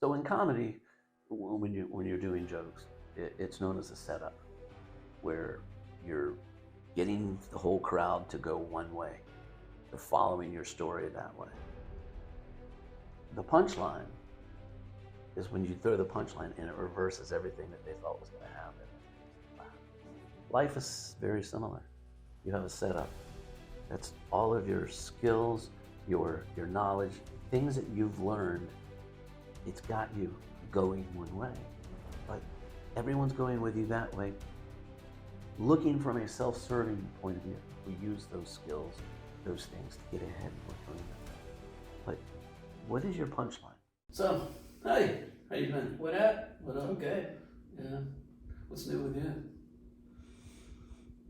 So in comedy, when you're doing jokes, it's known as a setup, where you're getting the whole crowd to go one way. They're following your story that way. The punchline is when you throw the punchline and it reverses everything that they thought was going to happen. Life is very similar. You have a setup. That's all of your skills, your knowledge, things that you've learned. It's got you going one way, but everyone's going with you that way. Looking from a self-serving point of view, we use those skills, those things to get ahead. We're doing that. But what is your punchline? So, hey, how you been? What up? What up? I'm good. Yeah. What's new with you?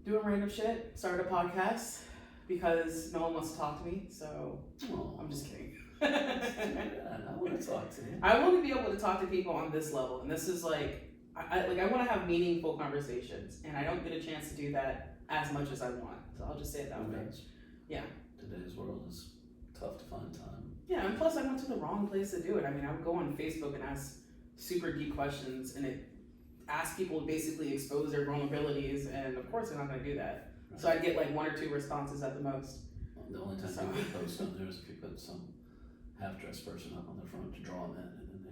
Doing random shit. Started a podcast because no one wants to talk to me, so I'm just kidding. I want to talk to you. I want to be able to talk to people on this level, and this is I want to have meaningful conversations, and I don't get a chance to do that as much as I want. So I'll just say it that way. Yeah. Today's world is tough to find time. Yeah, and plus I went to the wrong place to do it. I mean, I would go on Facebook and ask super deep questions, and it asks people to basically expose their vulnerabilities, and of course they're not going to do that. Right. So I'd get like 1 or 2 responses at the most. Well, the only time people post on there is if you put some half-dressed person up on the front to draw them in, and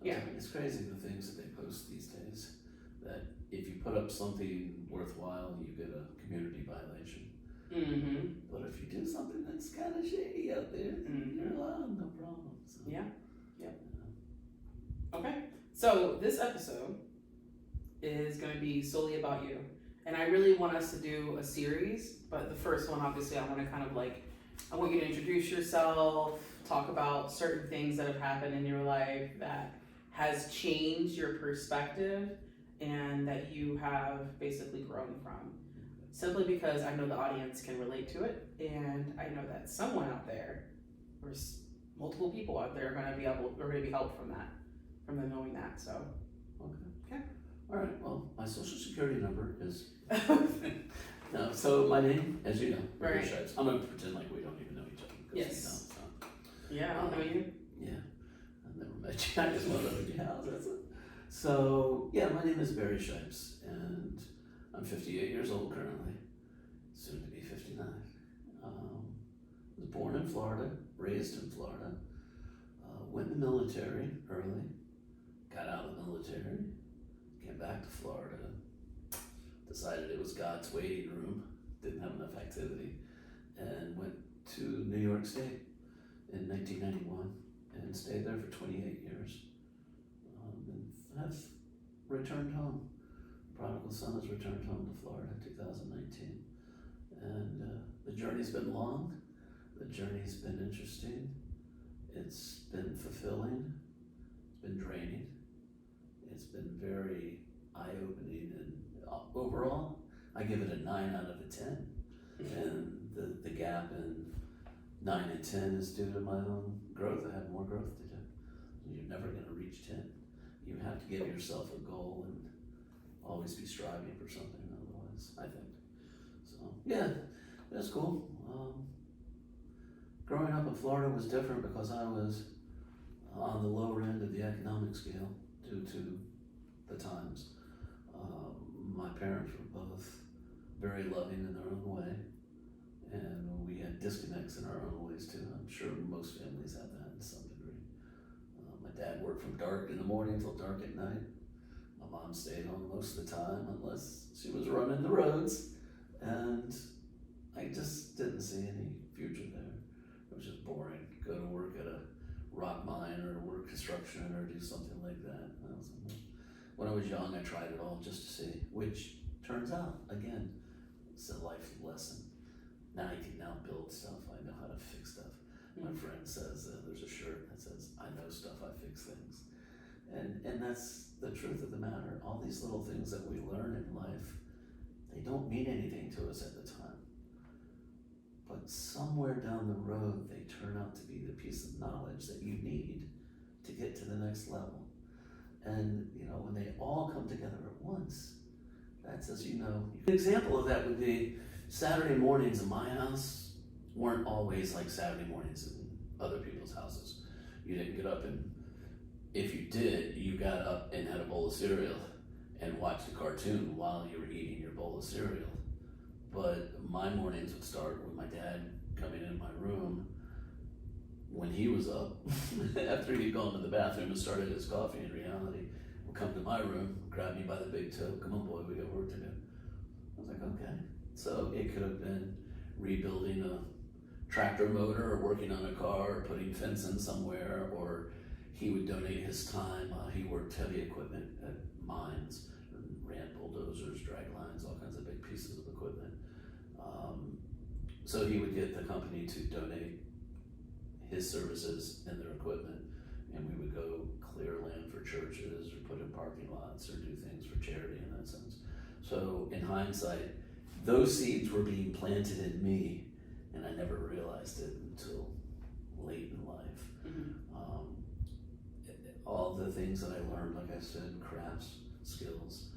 then it's crazy the things that they post these days, that if you put up something worthwhile, you get a community violation. Mm-hmm. But if you do something that's kind of shady out there, you're allowed, no problem. So, yeah. Okay, so this episode is going to be solely about you. And I really want us to do a series, but the first one, obviously, I want to I want you to introduce yourself, talk about certain things that have happened in your life that has changed your perspective and that you have basically grown from. Simply because I know the audience can relate to it, and I know that someone out there, or multiple people out there, are going to be helped from that, from them knowing that. So, okay. All right. Well, my social security number is. No. So my name, as you know, right. Stripes. I'm gonna pretend like we don't even know each other. Yes. You don't, so. Yeah, I don't know you. Yeah. I've never met you. I just went over to your house. That's it. So yeah, my name is Barry Stripes, and I'm 58 years old currently, soon to be 59. Was born in Florida, raised in Florida, went in the military early, got out of the military, came back to Florida, decided it was God's waiting room, didn't have enough activity, and went to New York State in 1991 and stayed there for 28 years. And have returned home. Prodigal son has returned home to Florida in 2019. And the journey's been long, the journey's been interesting, it's been fulfilling, it's been draining, it's been very eye-opening, and overall, I give it a 9 out of a 10. And the gap in 9 and 10 is due to my own growth. I have more growth to do. You're never going to reach 10. You have to give yourself a goal and always be striving for something otherwise, I think. So, yeah, that's cool. Growing up in Florida was different because I was on the lower end of the economic scale due to the times. My parents were both very loving in their own way, and we had disconnects in our own ways too. I'm sure most families have that in some degree. My dad worked from dark in the morning till dark at night. My mom stayed home most of the time unless she was running the roads, and I just didn't see any future there. It was just boring. Go to work at a rock mine or work construction or do something like that. When I was young, I tried it all just to see, which turns out, again, it's a life lesson. Now I can now build stuff. I know how to fix stuff. My friend says, there's a shirt that says, I know stuff, I fix things. And that's the truth of the matter. All these little things that we learn in life, they don't mean anything to us at the time. But somewhere down the road, they turn out to be the piece of knowledge that you need to get to the next level. And when they all come together at once, that's, as you know, an example of that would be Saturday mornings in my house weren't always like Saturday mornings in other people's houses. You didn't get up and if of cereal and watched a cartoon while you were eating your bowl of cereal. But my mornings would start with my dad coming in my room when he was up, after he'd gone to the bathroom and started his coffee. In reality, would come to my room, grab me by the big toe, come on boy, we got work to do. I was like, okay. So it could have been rebuilding a tractor motor, or working on a car, or putting fencing somewhere, or he would donate his time. He worked heavy equipment at mines, ran bulldozers, drag lines, all kinds of big pieces of equipment. So he would get the company to donate his services and their equipment, and we would go clear land for churches, or put in parking lots, or do things for charity in that sense. So in hindsight, those seeds were being planted in me, and I never realized it until late in life. Mm-hmm. All the things that I learned, like I said, crafts, skills.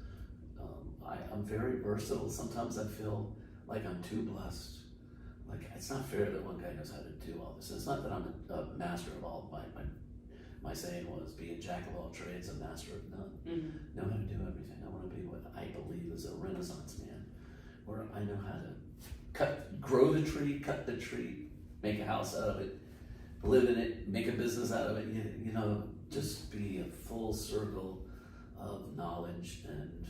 I'm very versatile. Sometimes I feel like I'm too blessed. Like, it's not fair that one guy knows how to do all this. It's not that I'm a master of all. My saying was, be a jack of all trades, a master of none. Mm-hmm. Know how to do everything. I want to be what I believe is a Renaissance man, where I know how to grow the tree, cut the tree, make a house out of it, live in it, make a business out of it. You know, just be a full circle of knowledge and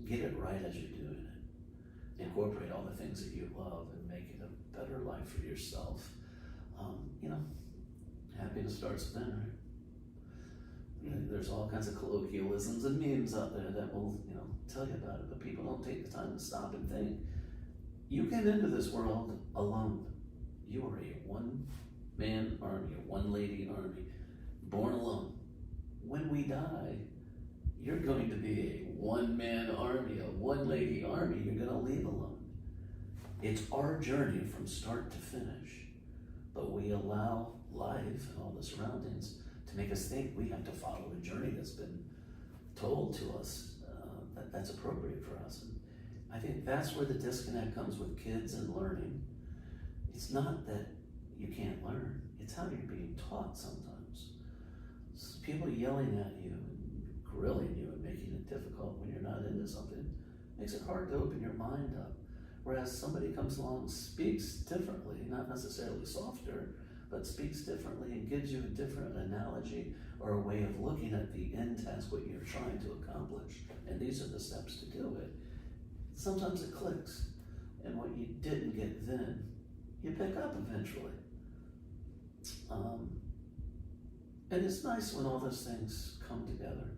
get it right as you're doing it. Incorporate all the things that you love and make it a better life for yourself. You know, happiness starts then, right? There's all kinds of colloquialisms and memes out there that will, you know, tell you about it, but people don't take the time to stop and think. You came into this world alone. You are a one-man army, a one-lady army, born alone. When we die, you're going to be a one-man army, a one-lady army. You're going to leave alone. It's our journey from start to finish, but we allow life and all the surroundings to make us think we have to follow a journey that's been told to us that's appropriate for us. And I think that's where the disconnect comes with kids and learning. It's not that you can't learn, it's how you're being taught sometimes. People yelling at you and grilling you and making it difficult when you're not into something makes it hard to open your mind up. Whereas somebody comes along, speaks differently, not necessarily softer, but speaks differently and gives you a different analogy or a way of looking at the end task, what you're trying to accomplish. And these are the steps to do it. Sometimes it clicks, and what you didn't get then, you pick up eventually. And it's nice when all those things come together.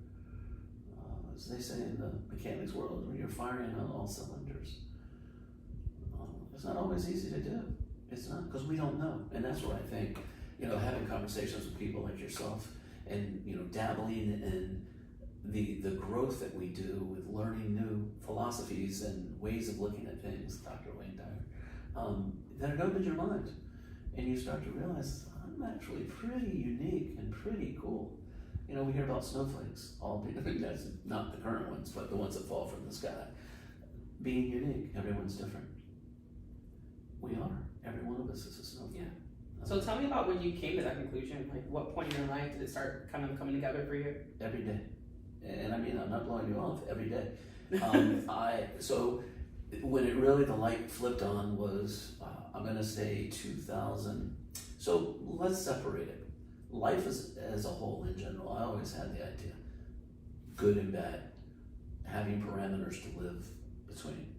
As they say in the mechanics world, when you're firing on all cylinders. It's not always easy to do. It's not, because we don't know. And that's where I think, you know, having conversations with people like yourself and, you know, dabbling in the growth that we do with learning new philosophies and ways of looking at things, Dr. Wayne Dyer, that it opens your mind. And you start to realize, I'm actually pretty unique and pretty cool. You know, we hear about snowflakes, that's not the current ones, but the ones that fall from the sky. Being unique, everyone's different. We are. Every one of us is a snowflake. Yeah. So tell me about when you came to that conclusion. Like, what point in your life did it start kind of coming together for you? Every day. And I mean, I'm not blowing you off, every day. So when it really, the light flipped on was, I'm gonna say 2000. So let's separate it. Life as a whole in general, I always had the idea, good and bad, having parameters to live between.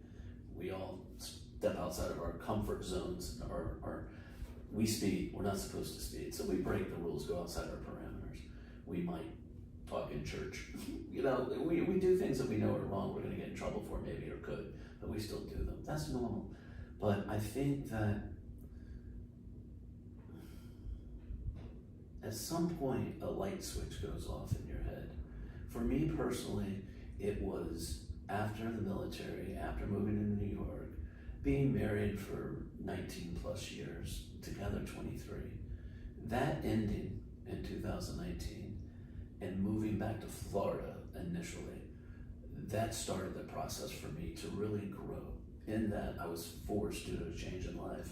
We all step outside of our comfort zones, we speed, we're not supposed to speed, so we break the rules, go outside our parameters. We might talk in church, you know, we do things that we know are wrong, we're gonna get in trouble for maybe, or could, but we still do them. That's normal. But I think that at some point a light switch goes off in your head. For me personally, it was after the military, after moving to New York, being married for 19 plus years, together 23, that ending in 2019 and moving back to Florida initially, that started the process for me to really grow. In that I was forced due to a change in life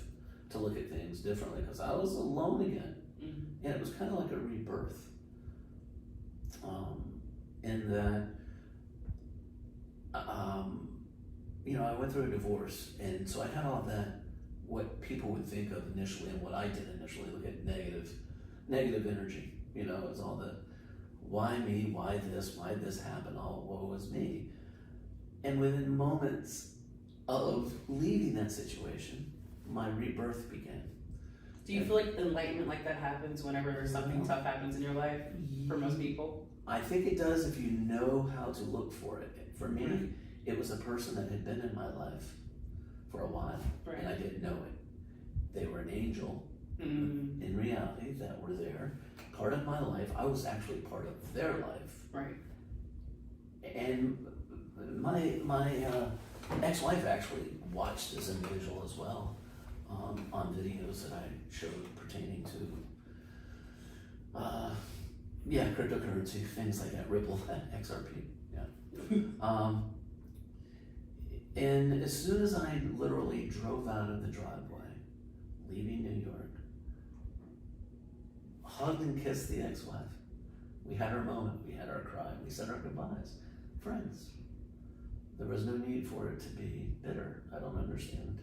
to look at things differently because I was alone again. Mm-hmm. And it was kind of like a rebirth. In that I went through a divorce, and so I had all that, what people would think of initially, and what I did initially, look at negative energy. It was all the, why me, why this happened, all woe was me. And within moments of leaving that situation, my rebirth began. Do you feel like enlightenment like that happens whenever there's something tough happens in your life for most people? I think it does if you know how to look for it. For me, it was a person that had been in my life for a while, and I didn't know it. They were an angel in reality that were there, part of my life. I was actually part of their life. Right. And my ex-wife actually watched this individual as well on videos that I showed pertaining to cryptocurrency, things like that, Ripple, XRP, and as soon as I literally drove out of the driveway, leaving New York, hugged and kissed the ex-wife, we had our moment, we had our cry, we said our goodbyes, friends. There was no need for it to be bitter. I don't understand.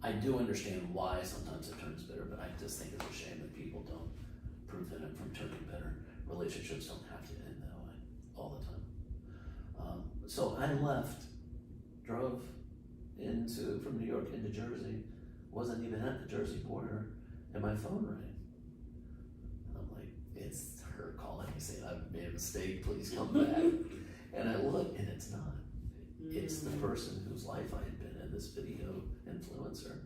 I do understand why sometimes it turns bitter, but I just think it's a shame that people don't prevent it from turning bitter. Relationships don't have to end that way all the time. So I left, drove from New York into Jersey, wasn't even at the Jersey border, and my phone rang. And I'm like, it's her calling me saying, I've made a mistake, please come back. And I look, and it's not. It's the person whose life I had been in, this video influencer.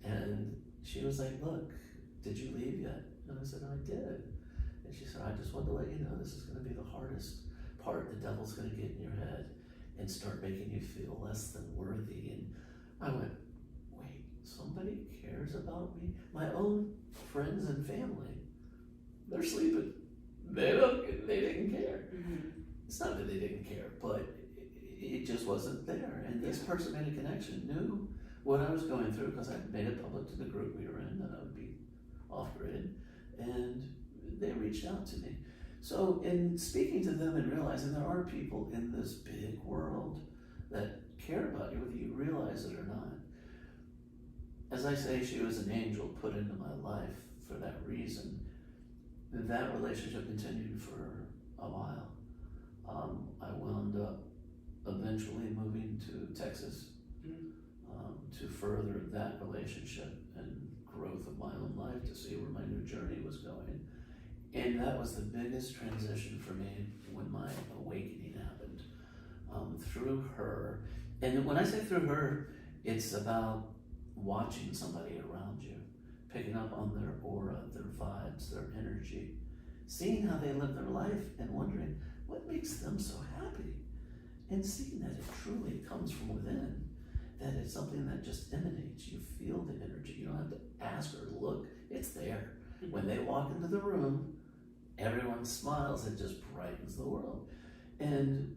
And she was like, look, did you leave yet? And I said, I did. And she said, I just wanted to let you know this is going to be the hardest part. The devil's going to get in your head and start making you feel less than worthy. And I went, wait, somebody cares about me? My own friends and family, they're sleeping. They didn't care. It's not that they didn't care, but it just wasn't there. And this person made a connection, knew what I was going through, because I made it public to the group we were in that I would be off grid, and they reached out to me. So in speaking to them and realizing there are people in this big world that care about you, whether you realize it or not. As I say, she was an angel put into my life for that reason. That relationship continued for a while. I wound up eventually moving to Texas to further that relationship and growth of my own life, to see where my new journey was going. And that was the biggest transition for me when my awakening happened, through her. And when I say through her, it's about watching somebody around you, picking up on their aura, their vibes, their energy, seeing how they live their life and wondering what makes them so happy, and seeing that it truly comes from within, that it's something that just emanates. You feel the energy. You don't have to ask or look. It's there. When they walk into the room, everyone smiles. It just brightens the world. And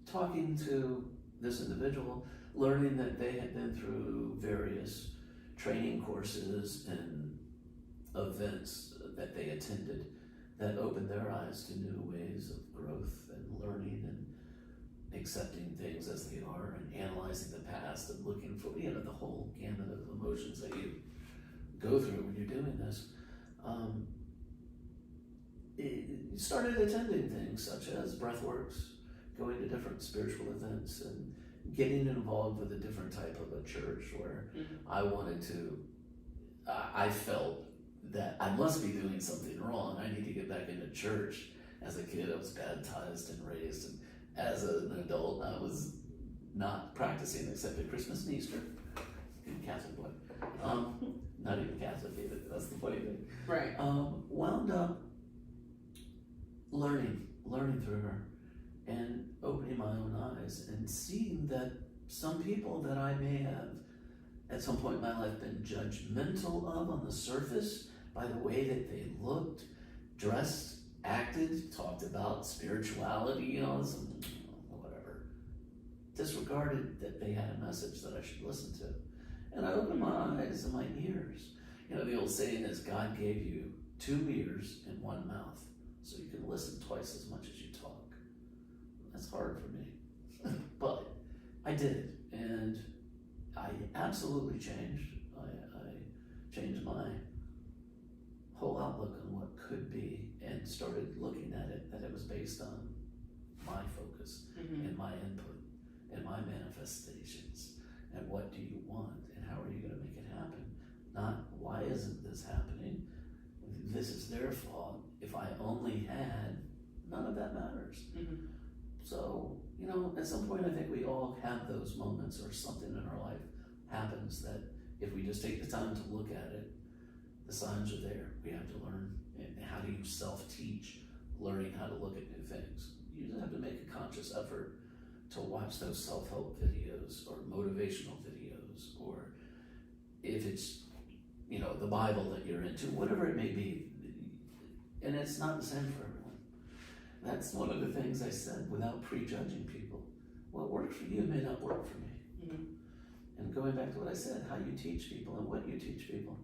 talking to this individual, learning that they had been through various training courses and events that they attended that opened their eyes to new ways of growth and learning and accepting things as they are, and analyzing the past and looking for, the whole gamut of emotions that you go through when you're doing this. It started attending things such as breathworks, going to different spiritual events, and getting involved with a different type of a church where I felt that I must be doing something wrong. I need to get back into church. As a kid, I was baptized and raised, and as an adult, I was not practicing except at Christmas and Easter. In Catholic boy. Not even Catholic either, that's the funny thing. Right. Wound up learning through her, and opening my own eyes and seeing that some people that I may have at some point in my life been judgmental of on the surface by the way that they looked, dressed, acted, talked about spirituality, some whatever, disregarded that they had a message that I should listen to. And I opened my eyes and my ears. The old saying is, God gave you 2 ears and 1 mouth, so you can listen twice as much as you talk. That's hard for me, but I did it. And absolutely changed. I changed my whole outlook on what could be and started looking at it that it was based on my focus and my input and my manifestations and what do you want and how are you going to make it happen, not why isn't this happening, this is their fault, if I only had, none of that matters. So, you know, at some point I think we all have those moments or something in our life happens that if we just take the time to look at it, the signs are there. We have to learn. And how do you self-teach learning how to look at new things? You just have to make a conscious effort to watch those self-help videos or motivational videos, or if it's, you know, the Bible that you're into, whatever it may be. And it's not the same for everyone. That's one of the things I said without prejudging people. What worked for you may not work for me. And going back to what I said, how you teach people and what you teach people.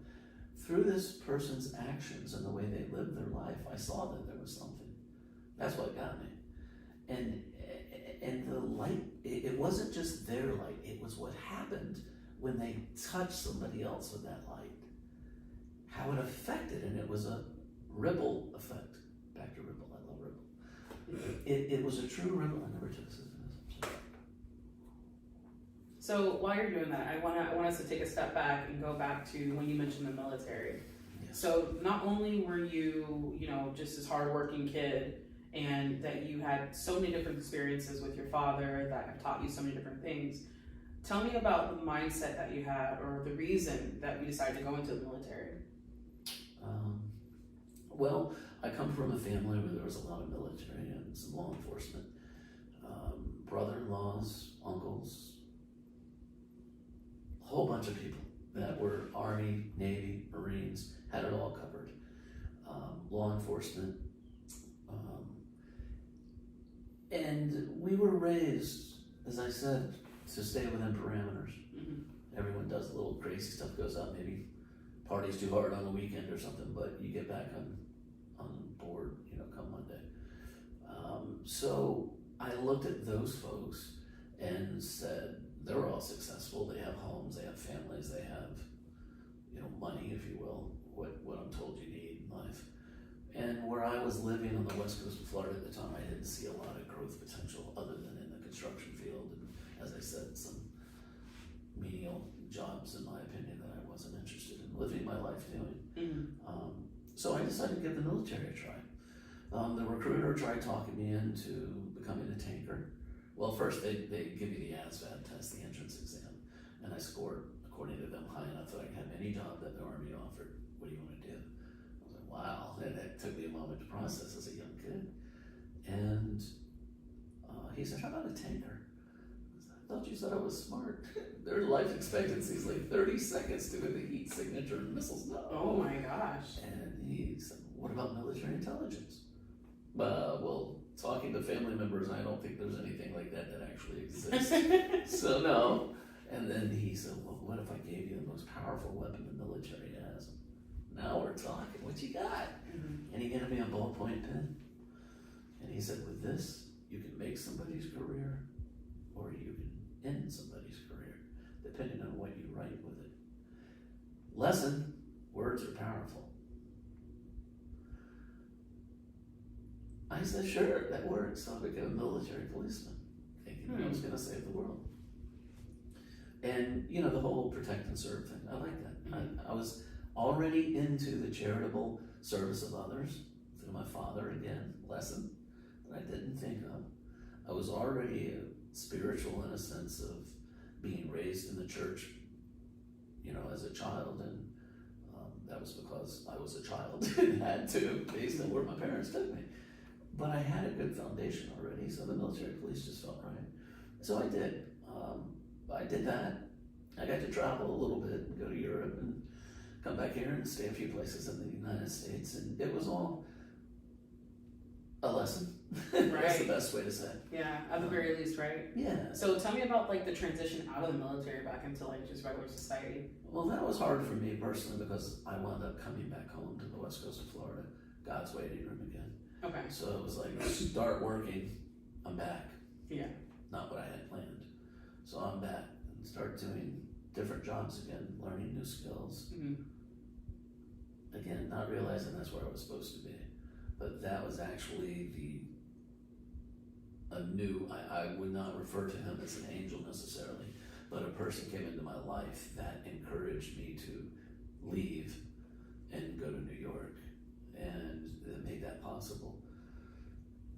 Through this person's actions and the way they lived their life, I saw that there was something. That's what got me. And the light, it wasn't just their light, it was what happened when they touched somebody else with that light. How it affected, and it was a ripple effect. Back to ripple, I love ripple. It was a true ripple. I never took this. So while you're doing that, I want us to take a step back and go back to when you mentioned the military. Yes. So not only were you, you know, just this hardworking kid, and that you had so many different experiences with your father that have taught you so many different things. Tell me about the mindset that you had, or the reason that you decided to go into the military. Well, I come from a family where there was a lot of military and some law enforcement. Brother-in-laws, uncles, a whole bunch of people that were Army, Navy, Marines, had it all covered. Law enforcement. And we were raised, as I said, to stay within parameters. Everyone does a little crazy stuff, goes out, maybe parties too hard on the weekend or something, but you get back on board, you know, come Monday. So I looked at those folks and said, they're all successful, they have homes, they have families, they have, you know, money, if you will, what I'm told you need in life. And where I was living on the west coast of Florida at the time, I didn't see a lot of growth potential other than in the construction field. And as I said, some menial jobs, in my opinion, that I wasn't interested in living my life doing. So I decided to give the military a try. The recruiter tried talking me into becoming a tanker. Well, first they give you the ASVAB test, the entrance exam, and I scored, according to them, high enough that I could have any job that the Army offered. What do you want to do? I was like, wow, and it took me a moment to process as a young kid. And he said, how about a tanker? I thought you said I was smart. Their life expectancy is like 30 seconds to the heat signature of missiles. No. Oh my gosh. And he said, what about military intelligence? Well, talking to family members, I don't think there's anything like that actually exists. So no. And then he said, well, what if I gave you the most powerful weapon the military has? Now we're talking. What you got? And he gave me a ballpoint pen. And he said, with this, you can make somebody's career or you can end somebody's career, depending on what you write with it. Lesson, words are powerful. I said, sure, that works. So I became a military policeman, thinking I was going to save the world. And, you know, the whole protect and serve thing, I like that. I was already into the charitable service of others through my father, again, lesson that I didn't think of. I was already spiritual in a sense of being raised in the church, you know, as a child, and that was because I was a child and had to, based on where my parents took me. But I had a good foundation already, so the military police just felt right. So I did. I did that. I got to travel a little bit and go to Europe and come back here and stay a few places in the United States, and it was all a lesson. Right. That's the best way to say it. Yeah, at the very least, right? Yeah. So tell me about like the transition out of the military back into like just regular society. Well, that was hard for me personally because I wound up coming back home to the west coast of Florida, God's waiting room again. Okay. So it was like, start working, I'm back. Yeah. Not what I had planned. So I'm back and start doing different jobs again, learning new skills. Mm-hmm. Again, not realizing that's where I was supposed to be. But that was actually I would not refer to him as an angel necessarily, but a person came into my life that encouraged me to leave and go to New York, and that made that possible.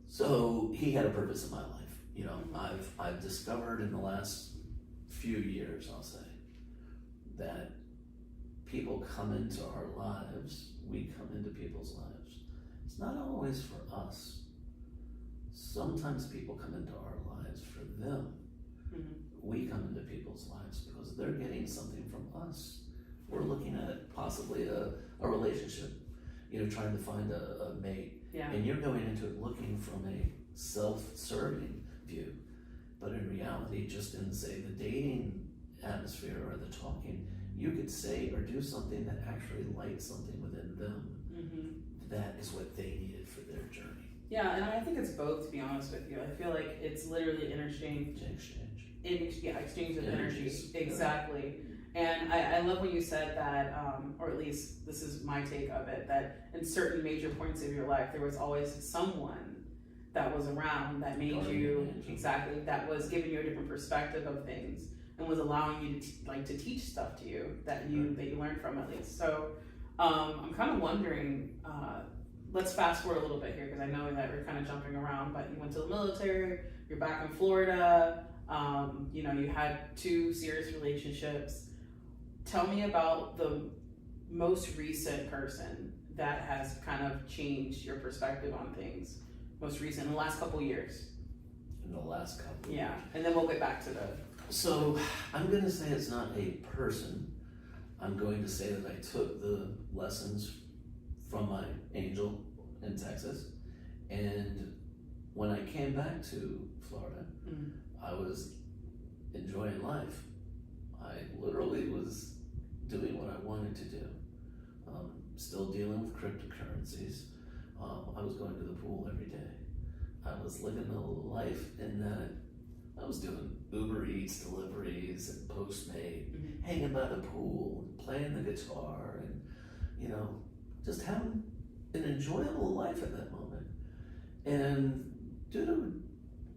So he had a purpose in my life. You know, I've discovered in the last few years, I'll say, that people come into our lives, we come into people's lives. It's not always for us. Sometimes people come into our lives for them. Mm-hmm. We come into people's lives because they're getting something from us. We're looking at possibly a relationship, you know, trying to find a mate. Yeah. And you're going into it looking from a self-serving view. But in reality, just in, say, the dating atmosphere or the talking, you could say or do something that actually lights something within them. Mm-hmm. That is what they needed for their journey. Yeah, and I think it's both, to be honest with you. I feel like it's literally interchange. Exchange of energy. Exactly. And I love when you said that, or at least this is my take of it, that in certain major points of your life, there was always someone that was around that made you, exactly, that was giving you a different perspective of things and was allowing you to teach stuff to you that you learned from, at least. So I'm kind of wondering, let's fast forward a little bit here, because I know that we're kind of jumping around, but you went to the military, you're back in Florida, you know, you had 2 serious relationships. Tell me about the most recent person that has kind of changed your perspective on things. Most recent, in the last couple years. In the last couple Yeah, years. and then we'll get back to the... So I'm going to say it's not a person. I'm going to say that I took the lessons from my angel in Texas, and when I came back to Florida, I was enjoying life. I literally was doing what I wanted to do. Still dealing with cryptocurrencies. I was going to the pool every day. I was living a life in that I was doing Uber Eats deliveries and Postmate, hanging by the pool, playing the guitar, and, you know, just having an enjoyable life at that moment. And due to a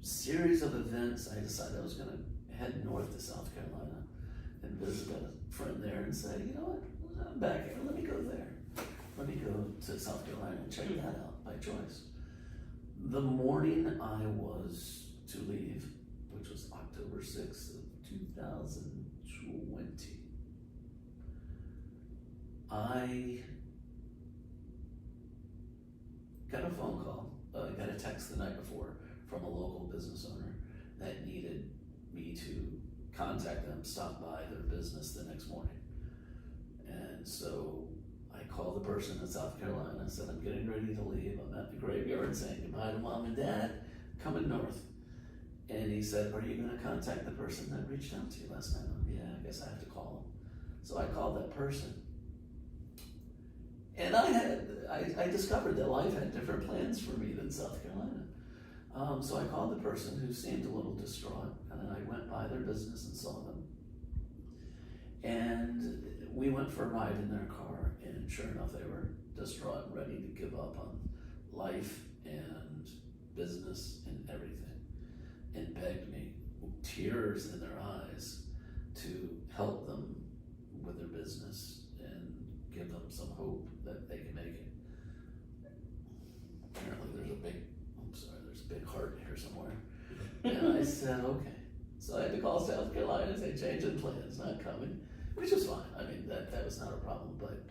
series of events, I decided I was going to head north to South Carolina and visit a friend there and say, you know what, I'm back here, let me go there. Let me go to South Carolina and check that out by choice. The morning I was to leave, which was October 6th of 2020, I got a phone call, got a text the night before from a local business owner that needed me to contact them, stop by their business the next morning. And so I called the person in South Carolina, said, I'm getting ready to leave. I'm at the graveyard saying goodbye to mom and dad, coming north. And he said, are you going to contact the person that reached out to you last night? Yeah, I guess I have to call him. So I called that person. And I discovered that life had different plans for me than South Carolina. So I called the person who seemed a little distraught, and then I went by their business and saw them. And we went for a ride in their car, and sure enough, they were distraught and ready to give up on life and business and everything, and begged me, with tears in their eyes, to help them with their business and give them some hope that they can make it. Apparently there's a big heart here somewhere. And I said, okay. So I had to call South Carolina and say, changing plans, not coming, which was fine. I mean, that was not a problem, but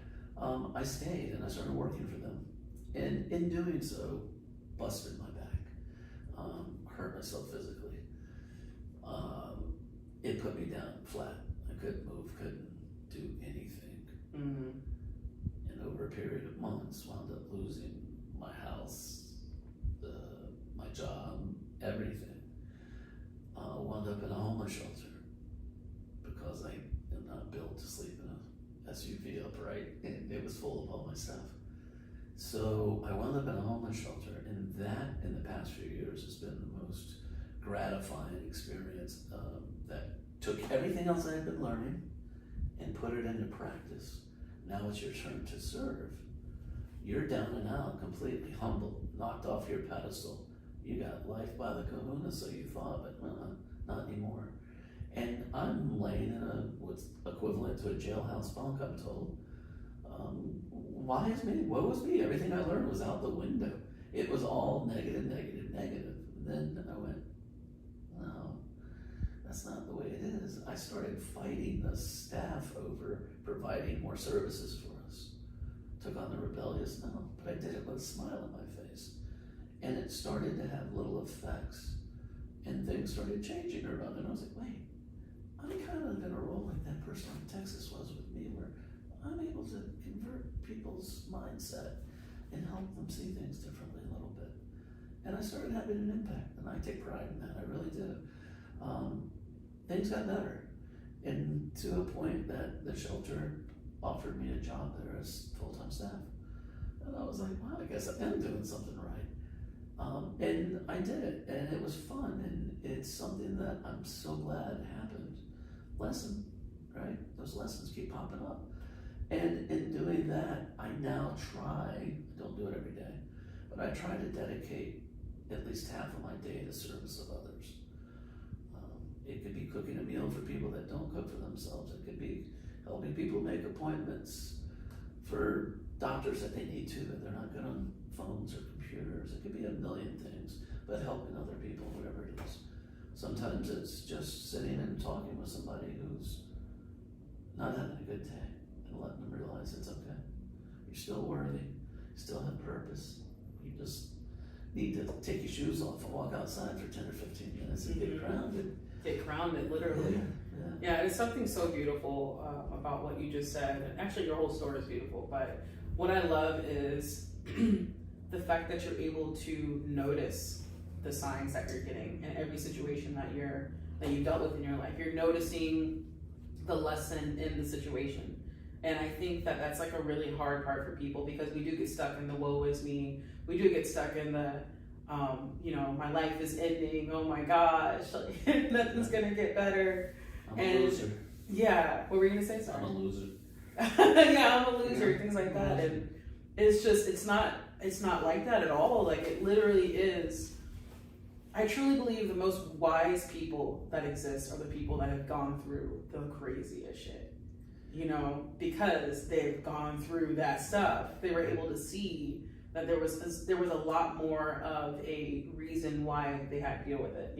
I stayed and I started working for them. And in doing so, busted my back, hurt myself physically. It put me down flat. I couldn't move, couldn't do anything. And over a period of months, wound up losing my house, my job, everything. Wound up in a homeless shelter because I am not built to sleep in a SUV upright, and it was full of all my stuff. So I wound up in a homeless shelter, and that in the past few years has been the most gratifying experience that took everything else I had been learning and put it into practice. Now it's your turn to serve. You're down and out, completely humbled, knocked off your pedestal. You got life by the kahuna, so you thought, but not anymore. And I'm laying in what's equivalent to a jailhouse bunk, I'm told. Why is me? Woe is me. Everything I learned was out the window. It was all negative, negative, negative. And then I went, no, that's not the way it is. I started fighting the staff over providing more services for us. Took on the rebellious no, but I did it with a smile on my face. And it started to have little effects. And things started changing around. And I was like, wait, I'm kind of gonna roll like that person in Texas was with me, where I'm able to convert people's mindset and help them see things differently a little bit. And I started having an impact, and I take pride in that, I really do. Things got better, and to a point that the shelter offered me a job there as full-time staff. And I was like, wow, I guess I am doing something right. And I did it, and it was fun, and it's something that I'm so glad happened. Lesson, right? Those lessons keep popping up. And in doing that, I now try, I don't do it every day, but I try to dedicate at least half of my day to service of others. It could be cooking a meal for people that don't cook for themselves. It could be helping people make appointments for doctors that they need to, that they're not good on phones or computers. It could be a million things, but helping other people, whatever it is. Sometimes it's just sitting and talking with somebody who's not having a good day and letting them realize it's okay. You're still worthy, you still have purpose. You just need to take your shoes off and walk outside for 10 or 15 minutes and get grounded. Get grounded, literally. Yeah, it's something so beautiful about what you just said. Actually, your whole story is beautiful, but what I love is the fact that you're able to notice the signs that you're getting in every situation that you dealt with in your life. You're noticing the lesson in the situation. And I think that that's like a really hard part for people, because we do get stuck in the woe is me. We do get stuck in the, my life is ending. Oh my gosh, nothing's gonna get better. I'm a loser. Yeah, what were you gonna say? Sorry. I'm a loser. Yeah, I'm a loser. Things like that, and it's just it's not like that at all. Like, it literally is. I truly believe the most wise people that exist are the people that have gone through the craziest shit. Because they've gone through that stuff, they were able to see that there was a lot more of a reason why they had to deal with it.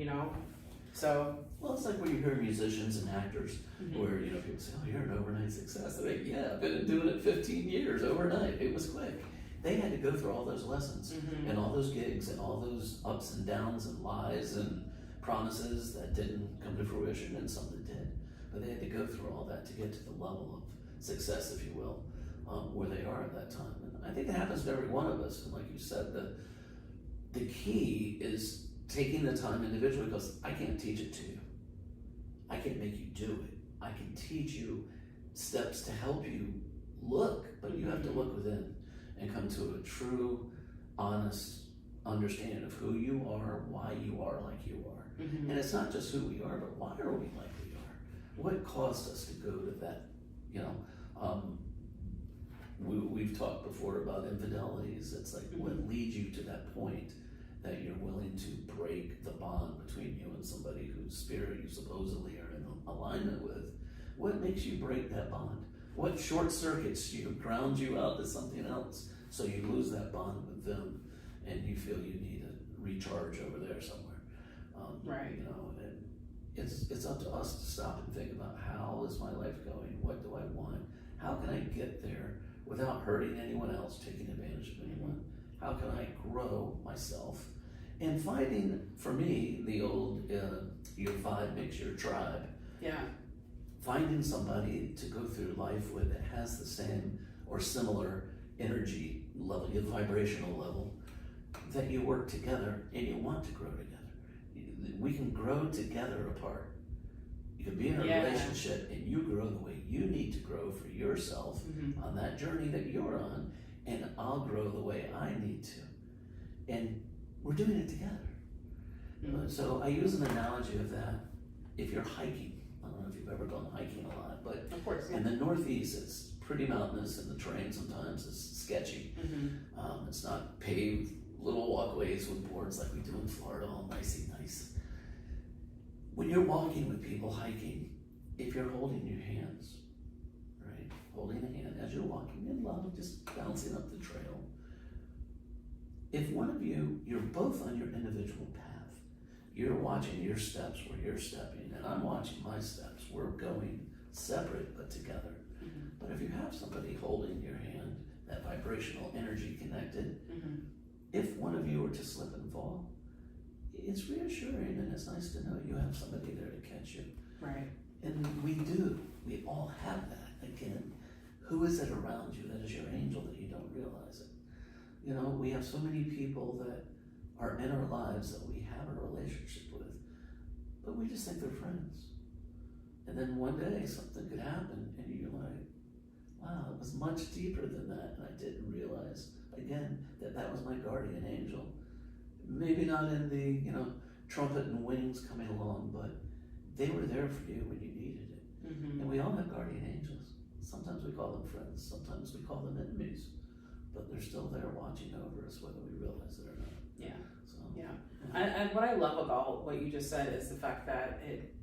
So. Well, it's like when you hear musicians and actors, where people say, "Oh, you're an overnight success." They're like, "Yeah, I've been doing it 15 years overnight. It was quick." They had to go through all those lessons and all those gigs and all those ups and downs and lies and promises that didn't come to fruition and some that did. But they had to go through all that to get to the level of success, if you will, where they are at that time. And I think it happens to every one of us. And like you said, the key is taking the time individually, because I can't teach it to you. I can't make you do it. I can teach you steps to help you look, but you have to look within and come to a true, honest understanding of who you are, why you are like you are. And it's not just who we are, but why are we like we are? What caused us to go to that, we've talked before about infidelities. It's like, what leads you to that point that you're willing to break the bond between you and somebody whose spirit you supposedly are in alignment with? What makes you break that bond? What short circuits you, ground you out to something else, so you lose that bond with them and you feel you need a recharge over there somewhere? Right. And it's up to us to stop and think about, how is my life going? What do I want? How can I get there without hurting anyone else, taking advantage of anyone? How can I grow myself? And finding, for me, the old your vibe makes your tribe. Yeah. Finding somebody to go through life with that has the same or similar energy level, your vibrational level, that you work together and you want to grow together. We can grow together apart. You can be in a relationship and you grow the way you need to grow for yourself on that journey that you're on, and I'll grow the way I need to. And we're doing it together. So I use an analogy of that. If you're hiking I don't know if you've ever gone hiking a lot, but Of course, yeah. in the Northeast, it's pretty mountainous, and the terrain sometimes is sketchy. It's not paved little walkways with boards like we do in Florida, all nicey nice. When you're walking with people hiking, if you're holding your hands, right, holding a hand as you're walking in love, just bouncing up the trail, if one of you, you're both on your individual path, you're watching your steps where you're stepping, and I'm watching my steps. We're going separate but together. But if you have somebody holding your hand, that vibrational energy connected, if one of you were to slip and fall, it's reassuring, and it's nice to know you have somebody there to catch you. Right. And we all have that. Again, who is it around you that is your angel that you don't realize it? You know, we have so many people that are in our lives that we have a relationship with, but we just think they're friends. And then one day something could happen and you're like, wow, it was much deeper than that, and I didn't realize, again, that that was my guardian angel. Maybe not in the, trumpet and wings coming along, but they were there for you when you needed it. And we all have guardian angels. Sometimes we call them friends, sometimes we call them enemies, but they're still there watching over us whether we realize it or not. Yeah. So, And what I love about what you just said is the fact that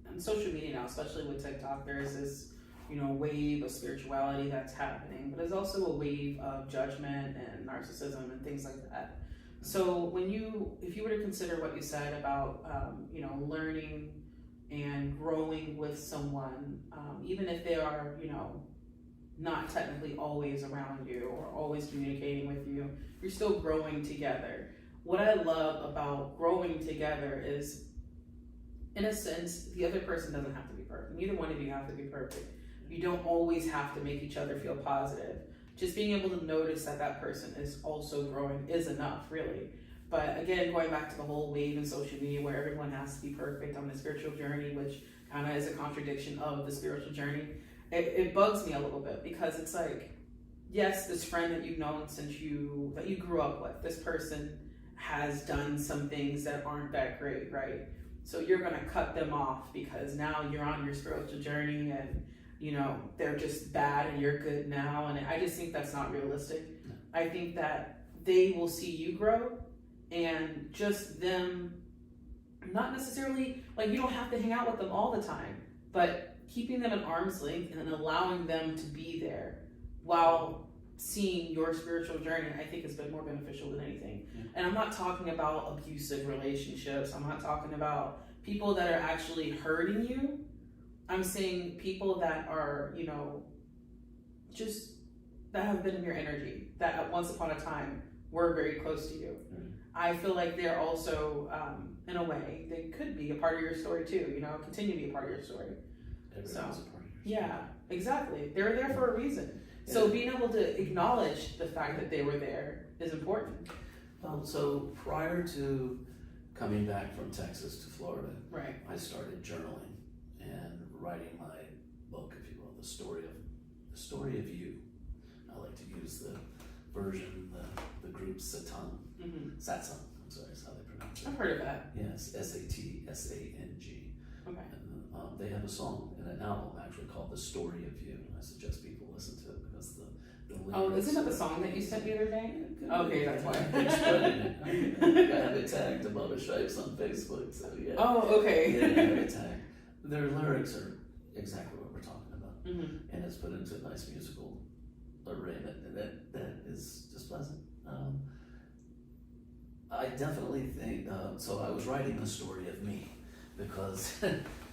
on social media now, especially with TikTok, there's this, wave of spirituality that's happening, but there's also a wave of judgment and narcissism and things like that. So if you were to consider what you said about, learning and growing with someone, even if they are, not technically always around you or always communicating with you, you're still growing together. What I love about growing together is, in a sense, the other person doesn't have to be perfect. Neither one of you have to be perfect. You don't always have to make each other feel positive. Just being able to notice that person is also growing is enough, really. But again, going back to the whole wave in social media where everyone has to be perfect on the spiritual journey, which kind of is a contradiction of the spiritual journey, it bugs me a little bit, because it's like, yes, this friend that you've known that you grew up with, this person has done some things that aren't that great, right? So you're going to cut them off because now you're on your spiritual journey and, they're just bad and you're good now. And I just think that's not realistic. I think that they will see you grow, and just them, not necessarily, like, you don't have to hang out with them all the time, but keeping them at arm's length and allowing them to be there while seeing your spiritual journey, I think has been more beneficial than anything. And I'm not talking about abusive relationships. I'm not talking about people that are actually hurting you. I'm saying people that are, just that have been in your energy, that at once upon a time were very close to you. I feel like they're also, in a way, they could be a part of your story too, continue to be a part of your story. Everyone's a part of your story. Yeah, exactly. They're there for a reason. So being able to acknowledge the fact that they were there is important. So prior to coming back from Texas to Florida, Right. I started journaling and writing my book, if you will, the story of you. I like to use the version, the group Satsang. Satsang, I'm sorry, is how they pronounce it. I've heard of that. Yes, Satsang. Okay. And they have a song and an album actually called The Story of You. And I suggest people listen to it because the lyrics. Isn't that the song that you sent the other day? Okay, that's why. I'm spreading it. I have it tagged above the stripes on Facebook, so yeah. Oh, okay. Yeah, I have it tagged. Their lyrics are exactly what we're talking about. And it's put into a nice musical arrangement, and that is just pleasant. I definitely think, so I was writing the story of me, because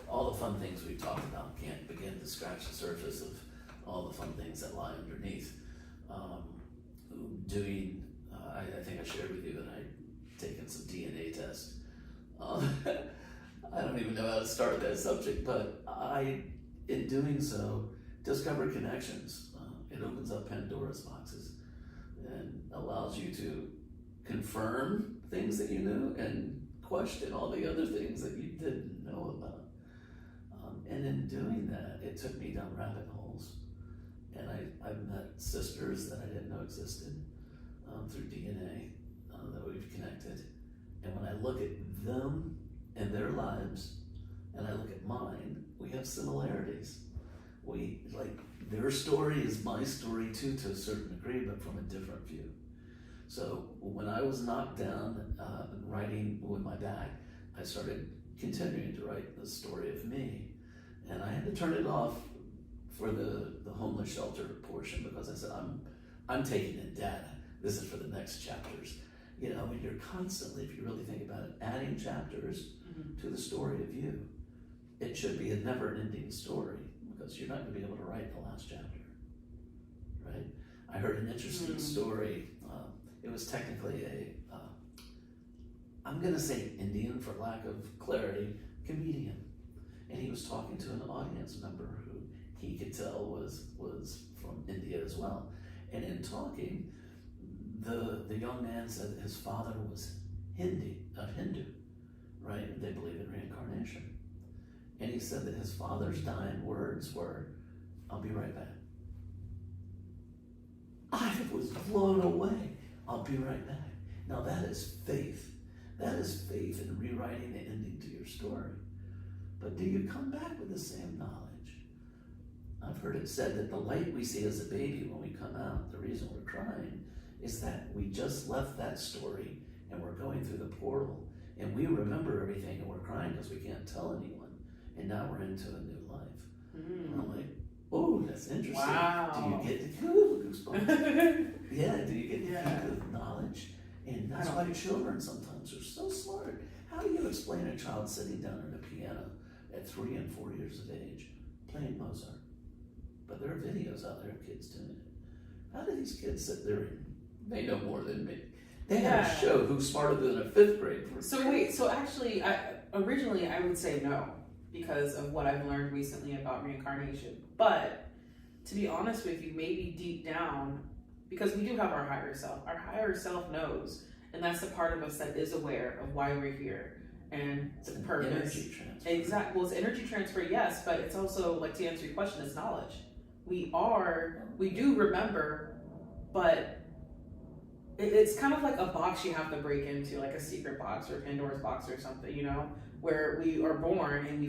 all the fun things we've talked about can't begin to scratch the surface of all the fun things that lie underneath. I think I shared with you that I'd taken some DNA tests. I don't even know how to start that subject, but in doing so, discovered connections. It opens up Pandora's boxes and allows you to confirm things that you knew and question all the other things that you didn't know about. And in doing that, it took me down rabbit holes. And I've met sisters that I didn't know existed through DNA that we've connected. And when I look at them and their lives and I look at mine, we have similarities. We, like, their story is my story too, to a certain degree, but from a different view. So when I was knocked down writing with my back, I started continuing to write the story of me. And I had to turn it off for the homeless shelter portion, because I said, I'm taking in data. This is for the next chapters. You know, and you're constantly, if you really think about it, adding chapters to the story of you. It should be a never-ending story, because you're not going to be able to write the last chapter, right? I heard an interesting story. It was technically I'm going to say Indian for lack of clarity, comedian. And he was talking to an audience member who he could tell was from India as well. And in talking, the young man said that his father was Hindu, right? And they believe in reincarnation. And he said that his father's dying words were, "I'll be right back." I was blown away. I'll be right back. Now that is faith. That is faith in rewriting the ending to your story. But do you come back with the same knowledge? I've heard it said that the light we see as a baby when we come out, the reason we're crying, is that we just left that story and we're going through the portal and we remember everything and we're crying because we can't tell anyone. And now we're into a new life. And I'm like, oh, that's interesting. Wow. Do you get the goosebumps? Yeah, do you get the knowledge? And that's why children sometimes are so smart. How do you explain a child sitting down at a piano at 3 and 4 years of age playing Mozart? But there are videos out there of kids doing it. How do these kids sit there and they know more than me? They have a show who's smarter than a 5th grade. So actually, originally I would say no, because of what I've learned recently about reincarnation. But to be honest with you, maybe deep down, because we do have our higher self knows, and that's the part of us that is aware of why we're here and the purpose. Energy transfer. Exactly. Well, it's energy transfer, yes, but it's also, like, to answer your question, it's knowledge. We do remember, but it's kind of like a box you have to break into, like a secret box or Pandora's box or something, you know, where we are born and we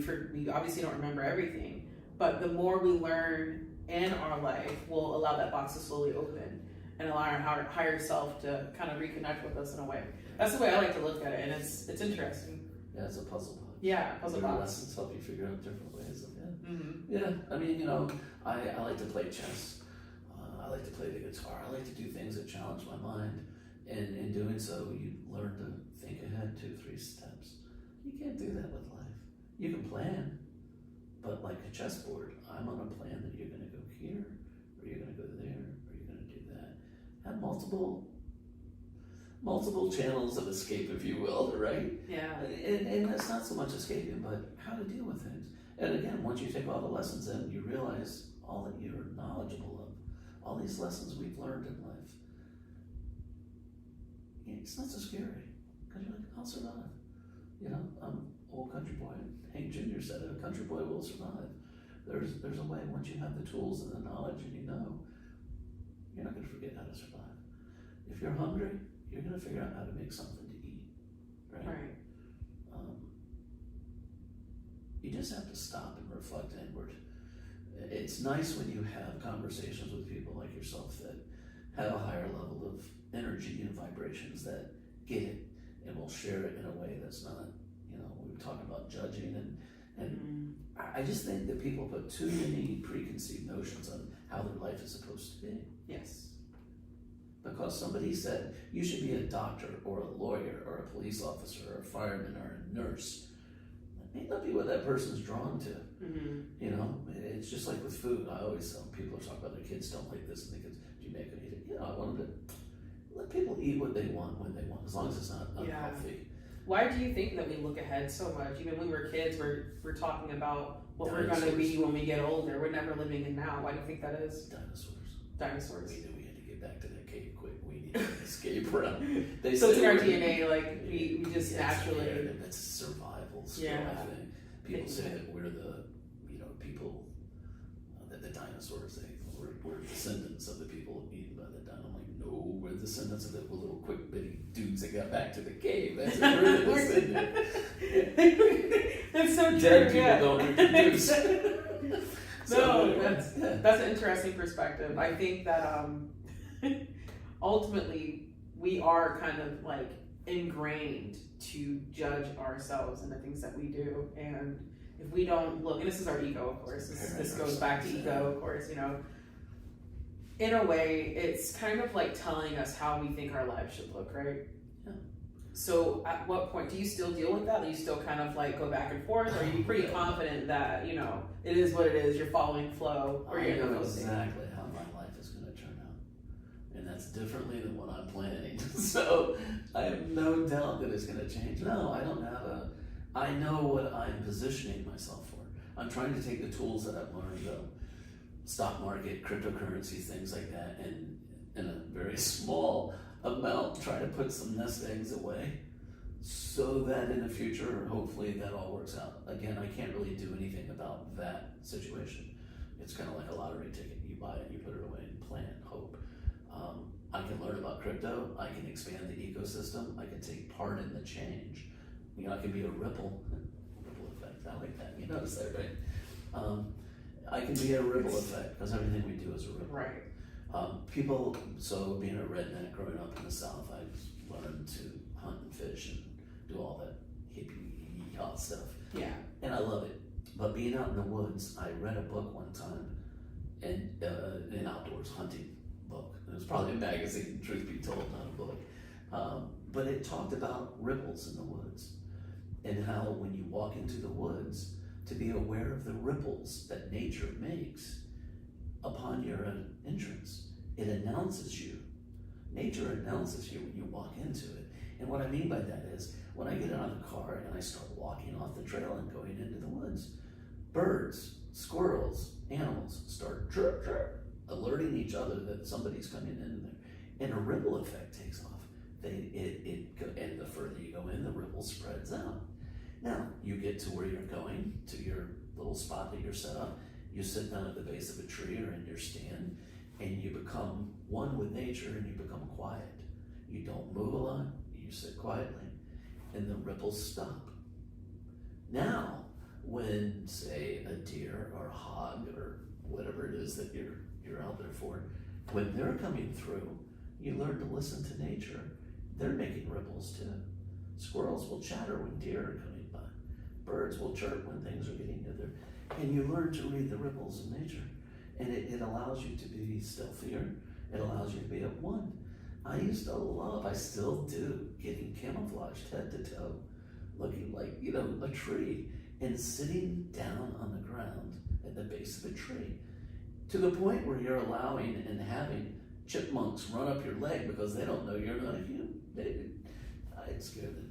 obviously don't remember everything, but the more we learn in our life will allow that box to slowly open and allow our higher self to kind of reconnect with us in a way. That's the way I like to look at it, and it's interesting. Yeah, it's a puzzle box. Yeah, puzzle box. Lessons help you figure out different ways of it. Mm-hmm. Yeah, I mean, you know, I like to play chess. I like to play the guitar. I like to do things that challenge my mind. And in doing so, you learn to think ahead 2-3 steps. You can't do that with life. You can plan, but like a chessboard, I'm on a plan that you're going to go here, or you're going to go there, or you're going to do that. Have multiple channels of escape, if you will, right? Yeah. And that's not so much escaping, but how to deal with things. And again, once you take all the lessons in, you realize all that you're knowledgeable of, all these lessons we've learned in life. It's not so scary, because you're like, I'll survive. You know, I'm old country boy. Hank Jr. said it, a country boy will survive. There's a way, once you have the tools and the knowledge and you know, you're not going to forget how to survive. If you're hungry, you're going to figure out how to make something to eat, right? Right. You just have to stop and reflect inward. It's nice when you have conversations with people like yourself that have a higher level of energy and vibrations that get it and will share it in a way that's not, you know, we were talking about judging and I just think that people put too many preconceived notions on how their life is supposed to be. Yes. Because somebody said you should be a doctor or a lawyer or a police officer or a fireman or a nurse. That may not be what that person's drawn to. Mm-hmm. You know, it's just like with food. I always tell people talk about their kids don't like this and the kids, do you make them eat it? You know, I want them to let people eat what they want when they want, as long as it's not unhealthy. Why do you think that we look ahead so much? Even when we were kids, we're talking about what Dinosaurs. we're going to be when we get older. We're never living in now. Why do you think that is? Dinosaurs. We knew we had to get back to that cave quick. We needed to escape route. So it's in our DNA, like we just naturally. That's survival skill, I think. People say that we're the, you know, people, that the dinosaurs, we're descendants of the people eaten by the dinosaurs. I'm like, no, we're descendants of the little quick bitty dudes that got back to the cave. That's where we're the descendants. That's so true. Dead people yeah. don't reproduce. No, that's an interesting perspective. I think that ultimately we are kind of like ingrained to judge ourselves and the things that we do, and if we don't look, and this is our ego, of course. This goes back to ego, of course. You know, in a way, it's kind of like telling us how we think our lives should look, right? Yeah. So at what point do you still deal with that? Do you still kind of like go back and forth, or are you pretty confident that, you know, it is what it is, you're following flow, or I you're know exactly how my life is going to turn out, and that's differently than what I'm planning. So I have no doubt that it's going to change. No, I don't have a. I know what I'm positioning myself for. I'm trying to take the tools that I've learned, though, stock market, cryptocurrency, things like that, and in a very small amount, try to put some nest eggs away so that in the future, hopefully that all works out. Again, I can't really do anything about that situation. It's kind of like a lottery ticket. You buy it, you put it away and plan, hope. I can learn about crypto. I can expand the ecosystem. I can take part in the change. You know, I can be a ripple effect. I like that. You notice that, right? I can be a ripple effect because everything we do is a ripple. Right. People, so being a redneck growing up in the South, I learned to hunt and fish and do all that hippie hot stuff. Yeah. And I love it. But being out in the woods, I read a book one time, and an outdoors hunting book. It was probably a magazine, truth be told, not a book. But it talked about ripples in the woods and how when you walk into the woods, to be aware of the ripples that nature makes upon your entrance. It announces you. Nature announces you when you walk into it. And what I mean by that is, when I get out of the car and I start walking off the trail and going into the woods, birds, squirrels, animals start chirp, chirp, alerting each other that somebody's coming in there. And a ripple effect takes off. And the further you go in, the ripple spreads out. Now, you get to where you're going, to your little spot that you're set up. You sit down at the base of a tree or in your stand, and you become one with nature and you become quiet. You don't move a lot, you sit quietly, and the ripples stop. Now, when, say, a deer or a hog or whatever it is that you're out there for, when they're coming through, you learn to listen to nature. They're making ripples too. Squirrels will chatter when deer are coming by. Birds will chirp when things are getting near there. And you learn to read the ripples of nature. And it allows you to be stealthier. It allows you to be at one. I used to love, I still do, getting camouflaged head to toe, looking like, you know, a tree, and sitting down on the ground at the base of a tree, to the point where you're allowing and having chipmunks run up your leg because they don't know you're not a human. I'd scare the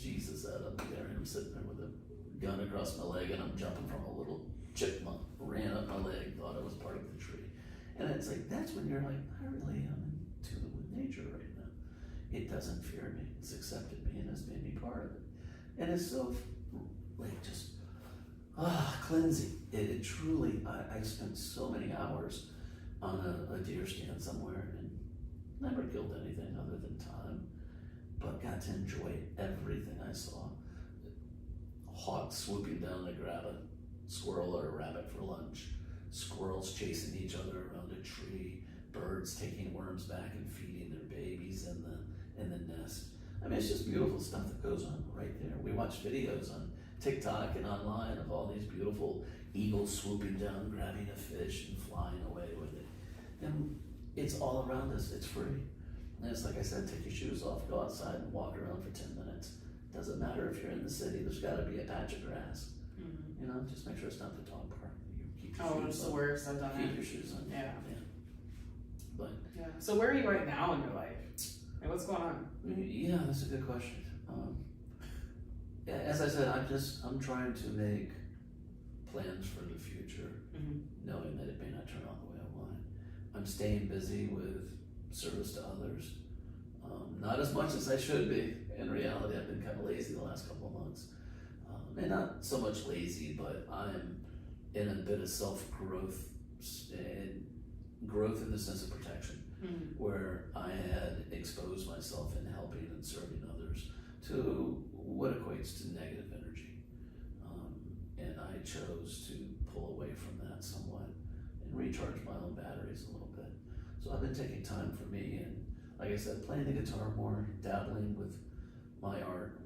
Jesus out of me there, and I'm sitting there with a gun across my leg, and I'm jumping from a little chipmunk, ran up my leg, thought I was part of the tree. And it's like, that's when you're like, I really am in tune with nature right now. It doesn't fear me, it's accepted me, and it's made me part of it. And it's so, like, just, cleansing. It truly, I spent so many hours on a deer stand somewhere and never killed anything other than time, but got to enjoy everything I saw. Hawks swooping down to grab a squirrel or a rabbit for lunch, squirrels chasing each other around a tree, birds taking worms back and feeding their babies in the nest. I mean, it's just beautiful stuff that goes on right there. We watch videos on TikTok and online of all these beautiful eagles swooping down, grabbing a fish and flying away with it. And it's all around us, it's free. And it's like I said, take your shoes off, go outside and walk around for 10 minutes. Doesn't matter if you're in the city, there's gotta be a patch of grass. Mm-hmm. You know, just make sure it's not the dog park. You keep your shoes it's on. the worst, I've done Keep it. your shoes on. Yeah. But yeah. So where are you right now in your life? And what's going on? Yeah, that's a good question. As I said, I'm trying to make plans for the future, knowing that it may not turn out the way I want. I'm staying busy with service to others. Not as much as I should be. In reality, I've been kind of lazy the last couple of months. And not so much lazy, but I'm in a bit of self-growth and growth in the sense of protection, where I had exposed myself in helping and serving others to what equates to negative energy. chose to pull away from that somewhat and recharge my own batteries a little bit. So I've been taking time for me, and like I said, playing the guitar more, dabbling with my art,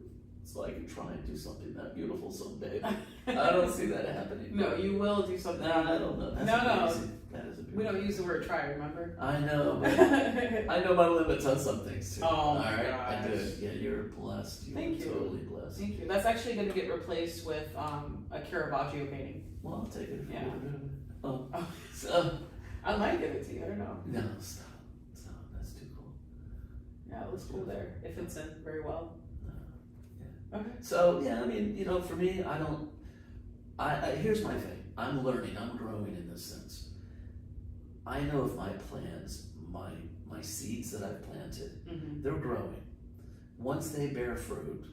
so I can try and do something that beautiful someday. I don't see that happening. No, you will do something. No, I don't know. That's No. amazing. That is a We don't use the word try, remember? I know, but I know my limits on some things too. Oh, All my right, gosh. I do it. Yeah, you're blessed. You Thank are you. totally blessed. Thank you. That's actually going to get replaced with a Caravaggio painting. Well, I'll take it if Yeah. you want to do it. Oh, Oh. so I might give it to you. I don't know. no, stop. That's too cool. Yeah, it looks cool there. It fits in very well. Okay. So yeah, I mean, you know, for me, I don't. I here's my thing. I'm learning. I'm growing in this sense. I know if my plans, my seeds that I've planted, Mm-hmm. they're growing. Once they bear fruit,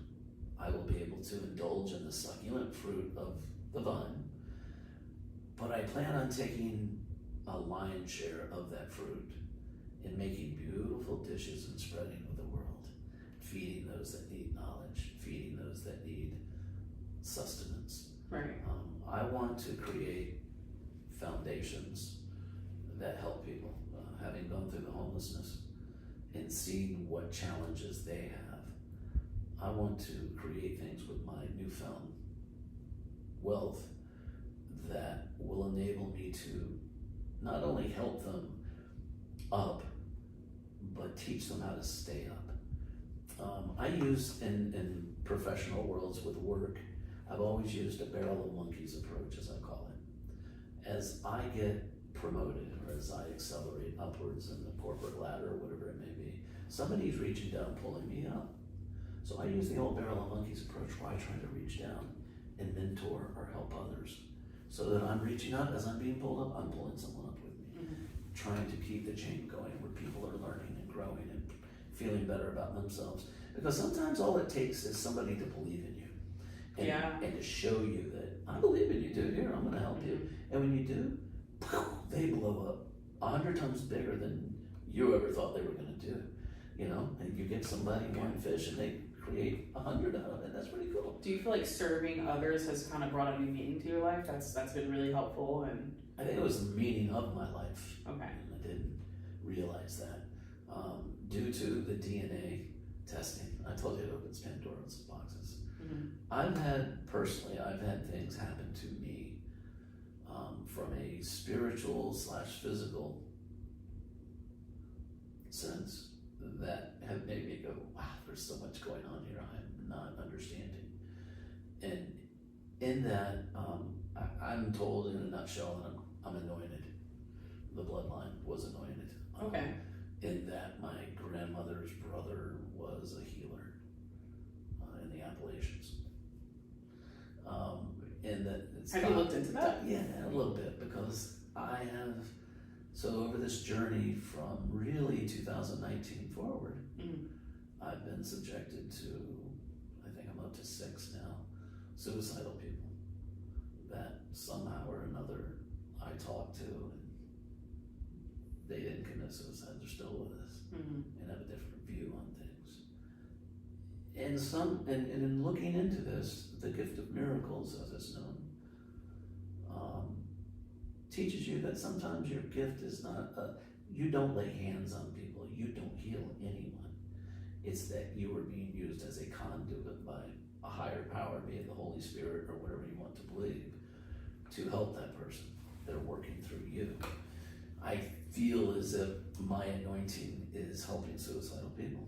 I will be able to indulge in the succulent fruit of the vine. But I plan on taking a lion's share of that fruit and making beautiful dishes and spreading with the world, feeding those that need knowledge, feeding those that need sustenance. Right. I want to create foundations that help people. Having gone through the homelessness and seeing what challenges they have, I want to create things with my newfound wealth that will enable me to not only help them up, but teach them how to stay up. I use in professional worlds with work, I've always used a barrel of monkeys approach, as I call it. As I get promoted or as I accelerate upwards in the corporate ladder or whatever it may be, somebody's reaching down, pulling me up. So I use the old barrel of monkeys approach where I try to reach down and mentor or help others. So that I'm reaching up, as I'm being pulled up, I'm pulling someone up with me. Mm-hmm. Trying to keep the chain going where people are learning and growing and feeling better about themselves. Because sometimes all it takes is somebody to believe in you. And to show you that, I believe in you, dude, here, I'm gonna help you. And when you do, they blow up 100 times bigger than you ever thought they were gonna do. You know, and you get somebody one fish and they create 100 out of it. That's pretty cool. Do you feel like serving others has kind of brought a new meaning to your life? That's been really helpful. And I think it was the meaning of my life. okay. And I didn't realize that. Due to the DNA testing, I told you it opens Pandora's boxes. Mm-hmm. I've had things happen to me from a spiritual / physical sense that have made me go, wow, there's so much going on here I'm not understanding. And in that, I'm told in a nutshell that I'm anointed. The bloodline was anointed. Okay. In that my grandmother's brother was a healer in the Appalachians. And that it's Have you looked into that? Yeah, a little bit, because so over this journey from really 2019 forward, Mm-hmm. I've been subjected to, I think I'm up to 6 now, suicidal people that somehow or another I talked to, and they didn't commit suicide, they're still with us, Mm-hmm. and have a different view on things. And in looking into this, the gift of miracles, as it's known, teaches you that sometimes your gift is not, you don't lay hands on people, you don't heal anyone. It's that you are being used as a conduit by a higher power, be it the Holy Spirit or whatever you want to believe, to help that person. They're working through you. I feel as if my anointing is helping suicidal people.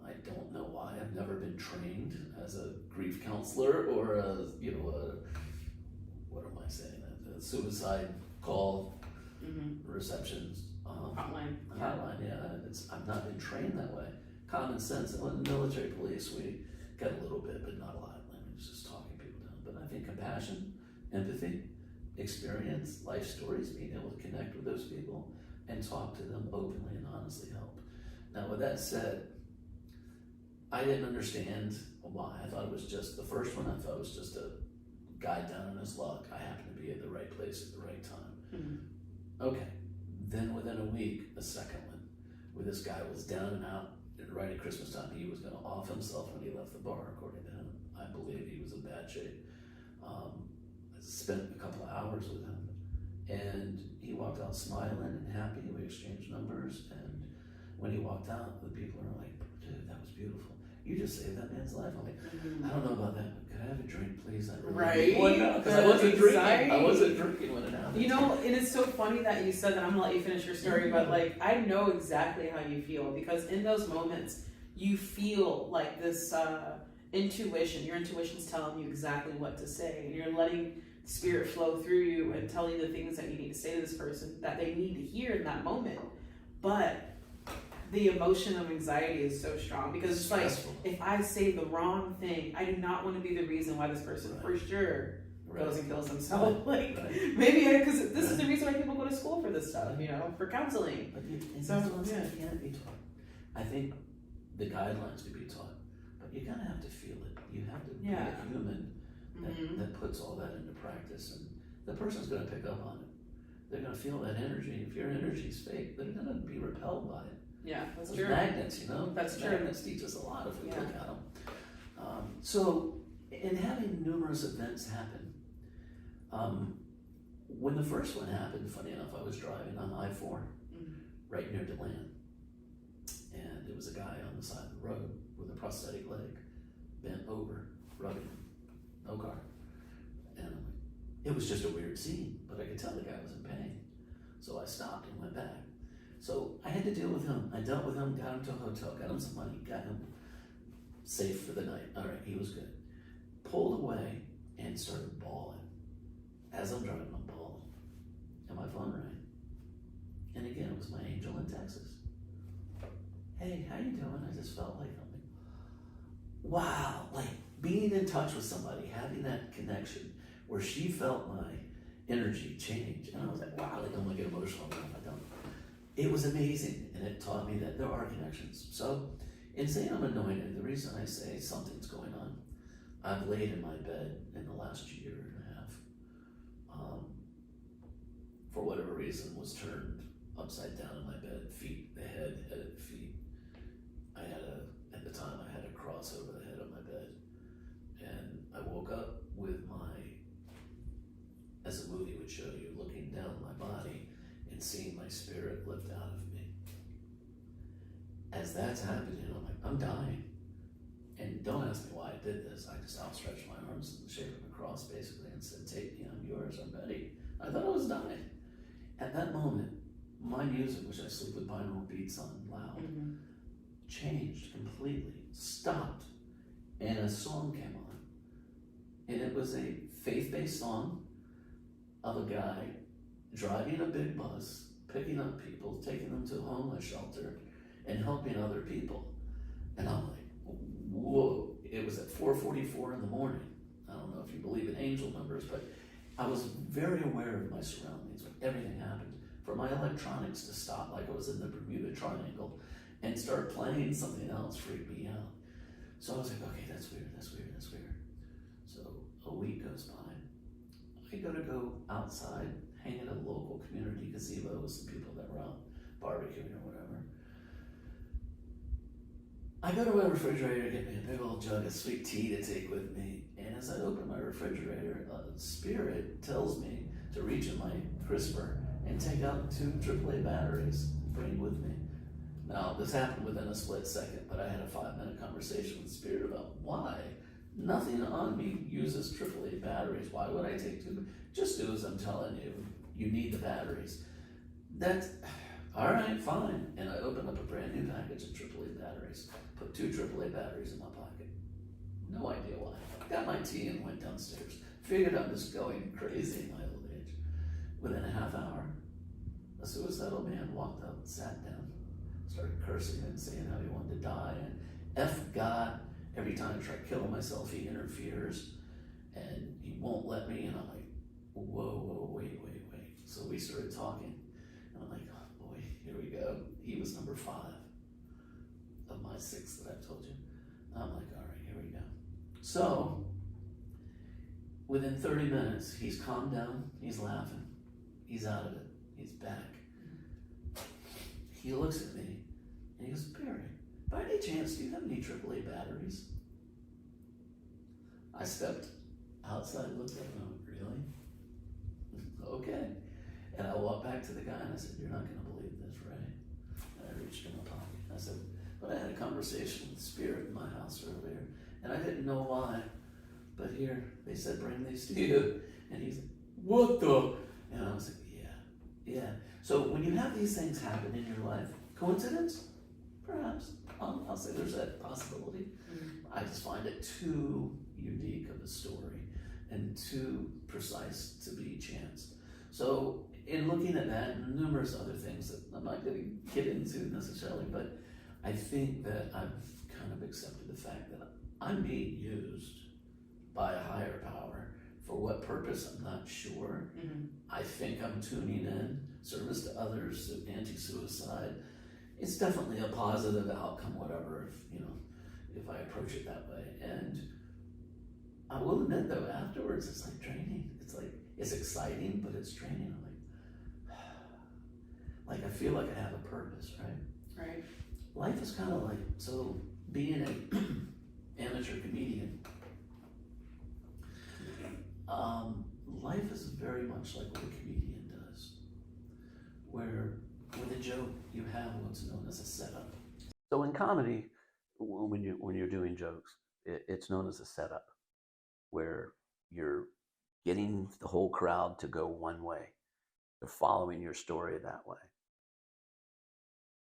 I don't know why. I've never been trained as a grief counselor or what am I saying? A suicide call Mm-hmm. receptions. Hotline. Yeah. I've not been trained that way. Common sense. In the military police, we got a little bit, but not a lot. I mean, it's just talking people down. But I think compassion, empathy, experience, life stories, being able to connect with those people and talk to them openly and honestly help. Now, with that said, I didn't understand why. I thought it was just the first one. I thought it was just a guy down on his luck. I happened to be at the right place at the right time. Mm-hmm. Okay. Then within a week, a second one, where this guy was down and out. Right at Christmas time, he was going to off himself when he left the bar, according to him. I believe he was in bad shape. spent a couple of hours with him, and he walked out smiling and happy. We exchanged numbers, and when he walked out, the people are like, dude, that was beautiful. You just saved that man's life. I'm like, I don't know about that, but could I have a drink, please? I really need one now, because I wasn't drinking. I wasn't drinking when it happened. You know, and it's so funny that you said that. I'm gonna let you finish your story, but like, I know exactly how you feel, because in those moments, you feel like this intuition. Your intuition's telling you exactly what to say, and you're letting spirit flow through you and tell you the things that you need to say to this person that they need to hear in that moment. But the emotion of anxiety is so strong, because it's like, if I say the wrong thing, I do not want to be the reason why this person for sure goes and kills themselves. Like, maybe because this is the reason why people go to school for this stuff, you know, for counseling. But it can't be taught. I think the guidelines can be taught, but you kind of have to feel it. You have to be a human that puts all that into practice, and the person's going to pick up on it. They're going to feel that energy. If your energy is fake, they're going to be repelled by it. Yeah, that's Those true. Magnets, you know? That's true. Magnets teach us a lot if we look at them. So, in having numerous events happen, when the first one happened, funny enough, I was driving on I-4, right near DeLand, and there was a guy on the side of the road with a prosthetic leg, bent over, rubbing him, no car. And I'm like, it was just a weird scene, but I could tell the guy was in pain. So I stopped and went back. So I had to deal with him. I dealt with him, got him to a hotel, got him some money, got him safe for the night. All right, he was good. Pulled away and started bawling. As I'm driving, I'm bawling. And my phone rang. And again, it was my angel in Texas. Hey, how you doing? I just felt like, I'm like, wow, like being in touch with somebody, having that connection where she felt my energy change. And I was like, wow, like I'm gonna get emotional if I don't. It was amazing, and it taught me that there are connections. So, in saying I'm anointed, the reason I say something's going on, I've laid in my bed in the last year and a half, for whatever reason, was turned upside down in my bed, feet, the head, headed feet. At the time, I had a cross over the head of my bed, and I woke up with as a movie would show you, looking down my body and seeing my spirit lift out of me. As that's happening, I'm like, I'm dying. And don't ask me why I did this. I just outstretched my arms in the shape of a cross, basically, and said, take me, I'm yours, I'm ready. I thought I was dying. At that moment, my music, which I sleep with binaural beats on loud, changed completely, stopped, and a song came on. And it was a faith-based song of a guy driving a big bus, picking up people, taking them to a homeless shelter, and helping other people. And I'm like, whoa. It was at 4:44 in the morning. I don't know if you believe in angel numbers, but I was very aware of my surroundings when everything happened. For my electronics to stop, like I was in the Bermuda Triangle, and start playing something else freaked me out. So I was like, okay, that's weird, that's weird, that's weird. So a week goes by. I go outside, hang at a local community gazebo with some people that were out barbecuing or whatever. I go to my refrigerator to get me a big old jug of sweet tea to take with me, and as I open my refrigerator, spirit tells me to reach in my crisper and take out 2 AAA batteries, bring with me. Now, this happened within a split second, but I had a 5-minute conversation with spirit about why nothing on me uses AAA batteries. Why would I take 2? Just do as I'm telling you. You need the batteries. That's, all right, fine. And I opened up a brand new package of AAA batteries, put 2 AAA batteries in my pocket. No idea why. Got my tea and went downstairs. Figured I'm just going crazy in my old age. Within a half hour, a suicidal man walked up, sat down, started cursing and saying how he wanted to die, and F God. Every time I try killing myself, he interferes, and he won't let me, and I'm like, whoa, wait. So we started talking, and I'm like, oh boy, here we go. He was number 5 of my 6 that I've told you. I'm like, all right, here we go. So, within 30 minutes, he's calmed down, he's laughing, he's out of it, he's back. He looks at me, and he goes, Barry, by any chance, do you have any AAA batteries? I stepped outside looked up and I went, really? Okay. And I walked back to the guy and I said, you're not going to believe this, Ray. And I reached in my pocket. I said, but I had a conversation with the spirit in my house earlier, and I didn't know why. But here, they said, bring these to you. And he's like, what the? And I was like, yeah. So when you have these things happen in your life, coincidence? Perhaps. I'll say there's that possibility. Mm-hmm. I just find it too unique of a story and too precise to be chance. So in looking at that and numerous other things that I'm not going to get into necessarily, but I think that I've kind of accepted the fact that I'm being used by a higher power. For what purpose, I'm not sure. Mm-hmm. I think I'm tuning in, service to others, anti-suicide. It's definitely a positive outcome, whatever, if I approach it that way. And I will admit though, afterwards, it's like draining. It's exciting, but it's draining. I'm like I feel like I have a purpose, right? Right. Life is kind of like, so being an amateur comedian, life is very much like what a comedian does, where with a joke you have what's known as a setup. So in comedy, when you're doing jokes, it's known as a setup, where you're getting the whole crowd to go one way. They're following your story that way.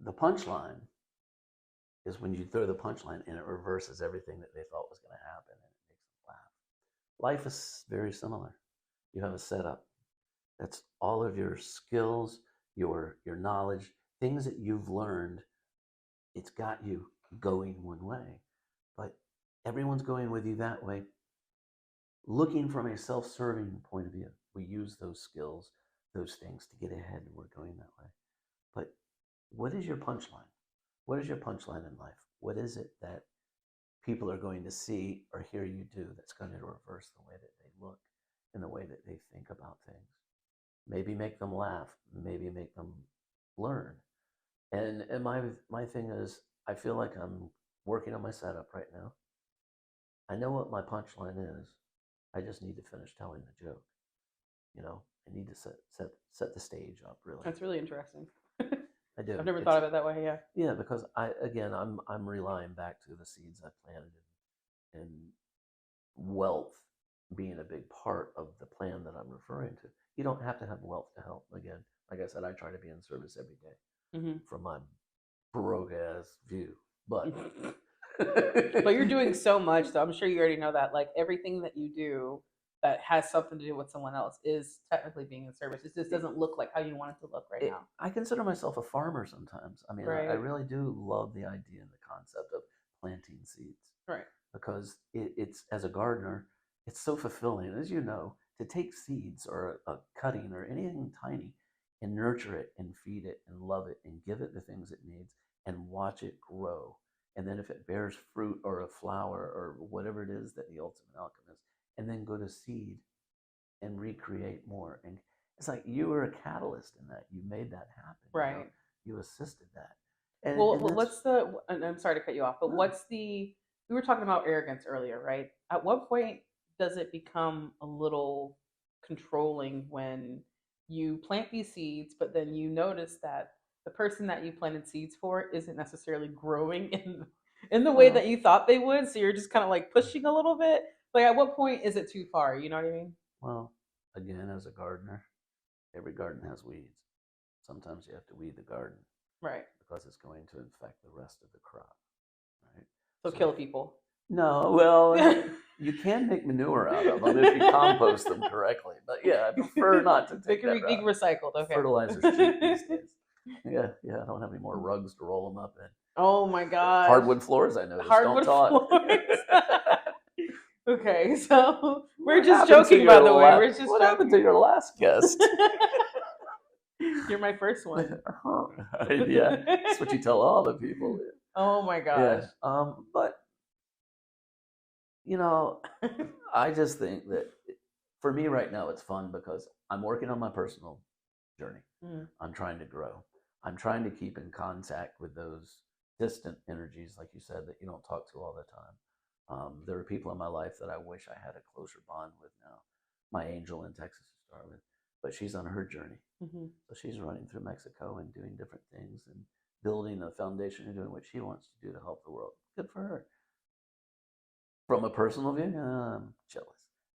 The punchline is when you throw the punchline and it reverses everything that they thought was going to happen and it makes them laugh. Life is very similar. You have a setup. That's all of your skills, your knowledge, things that you've learned. It's got you going one way, but everyone's going with you that way. Looking from a self-serving point of view, we use those skills, those things to get ahead, and we're going that way. But what is your punchline? What is your punchline in life? What is it that people are going to see or hear you do that's going to reverse the way that they look and the way that they think about things? Maybe make them laugh, maybe make them learn. And my thing is, I feel like I'm working on my setup right now. I know what my punchline is. I just need to finish telling the joke. I need to set the stage up, really. That's really interesting. I do. I've never thought of it that way. Yeah. Yeah, because I'm relying back to the seeds I planted, and wealth being a big part of the plan that I'm referring to. You don't have to have wealth to help. Again, like I said, I try to be in service every day from my broke ass view, but. But you're doing so much, though. I'm sure you already know that. Like everything that you do that has something to do with someone else is technically being in service. It just doesn't look like how you want it to look right now. I consider myself a farmer sometimes. I mean, right. I really do love the idea and the concept of planting seeds. Right. Because it's, as a gardener, it's so fulfilling, as you know, to take seeds or a cutting or anything tiny and nurture it and feed it and love it and give it the things it needs and watch it grow. And then if it bears fruit or a flower or whatever it is that the ultimate outcome is, and then go to seed and recreate more. And it's like you were a catalyst in that. You made that happen. Right. You assisted that. And, what's and I'm sorry to cut you off, but we were talking about arrogance earlier, right? At what point does it become a little controlling when you plant these seeds, but then you notice that the person that you planted seeds for isn't necessarily growing in the way that you thought they would, so you're just kind of like pushing a little bit? Like, at what point is it too far? You know what I mean? Well, again, as a gardener, every garden has weeds. Sometimes you have to weed the garden, right? Because it's going to infect the rest of the crop, right? So kill people. No, well, you can make manure out of them if you compost them correctly. But yeah, I prefer not to take that route. Be recycled. Okay. Fertilizer's cheap these days. Yeah. I don't have any more rugs to roll them up in. Oh my god. Hardwood floors, I noticed. Hardwood floors. Okay, so we're just joking, by the way. We're just what happened to your last guest? You're my first one. Yeah, that's what you tell all the people. Oh my gosh. Yeah. But I just think that for me right now it's fun because I'm working on my personal journey. I'm trying to grow. I'm trying to keep in contact with those distant energies, like you said, that you don't talk to all the time. There are people in my life that I wish I had a closer bond with now. My angel in Texas to start with, but she's on her journey. So she's running through Mexico and doing different things and building a foundation and doing what she wants to do to help the world. Good for her. From a personal view, I'm jealous.